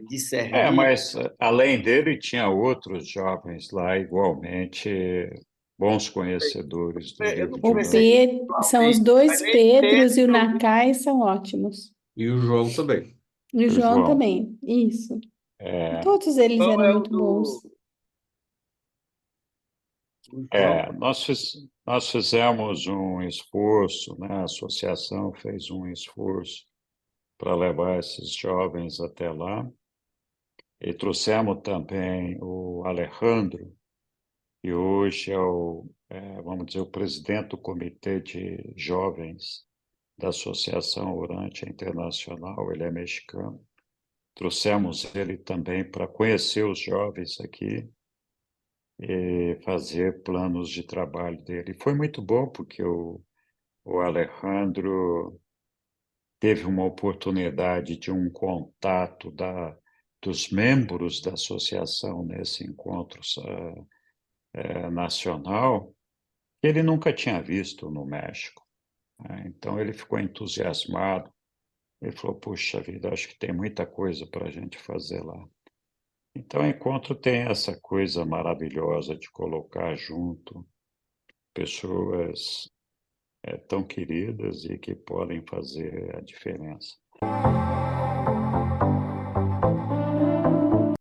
[SPEAKER 5] discernir.
[SPEAKER 2] mas além dele, tinha outros jovens lá, igualmente bons conhecedores do
[SPEAKER 5] Eu
[SPEAKER 2] livro
[SPEAKER 5] não
[SPEAKER 2] de
[SPEAKER 5] comecei
[SPEAKER 2] Urântia.
[SPEAKER 1] São os
[SPEAKER 5] individualmente,
[SPEAKER 1] dois
[SPEAKER 5] mas nem
[SPEAKER 1] Pedros e o
[SPEAKER 5] Pedro eu vi.
[SPEAKER 1] Nakai são ótimos.
[SPEAKER 7] E o João também.
[SPEAKER 1] E o
[SPEAKER 2] O
[SPEAKER 1] João
[SPEAKER 2] João.
[SPEAKER 1] também, isso.
[SPEAKER 2] É,
[SPEAKER 1] Todos eles
[SPEAKER 5] João
[SPEAKER 1] eram
[SPEAKER 5] é o
[SPEAKER 1] muito bons.
[SPEAKER 5] o João.
[SPEAKER 2] nós fizemos um esforço, né? A associação fez um esforço para levar esses jovens até lá. E trouxemos também o Alejandro, que hoje vamos dizer, o presidente do Comitê de Jovens da Associação Urântia Internacional. Ele é mexicano. Trouxemos ele também para conhecer os jovens aqui e fazer planos de trabalho dele. E foi muito bom, porque o Alejandro teve uma oportunidade de um contato dos membros da associação nesse encontro nacional, que ele nunca tinha visto no México, né? Então ele ficou entusiasmado. Ele falou: puxa vida, acho que tem muita coisa para a gente fazer lá. Então, o encontro tem essa coisa maravilhosa de colocar junto pessoas tão queridas e que podem fazer a diferença.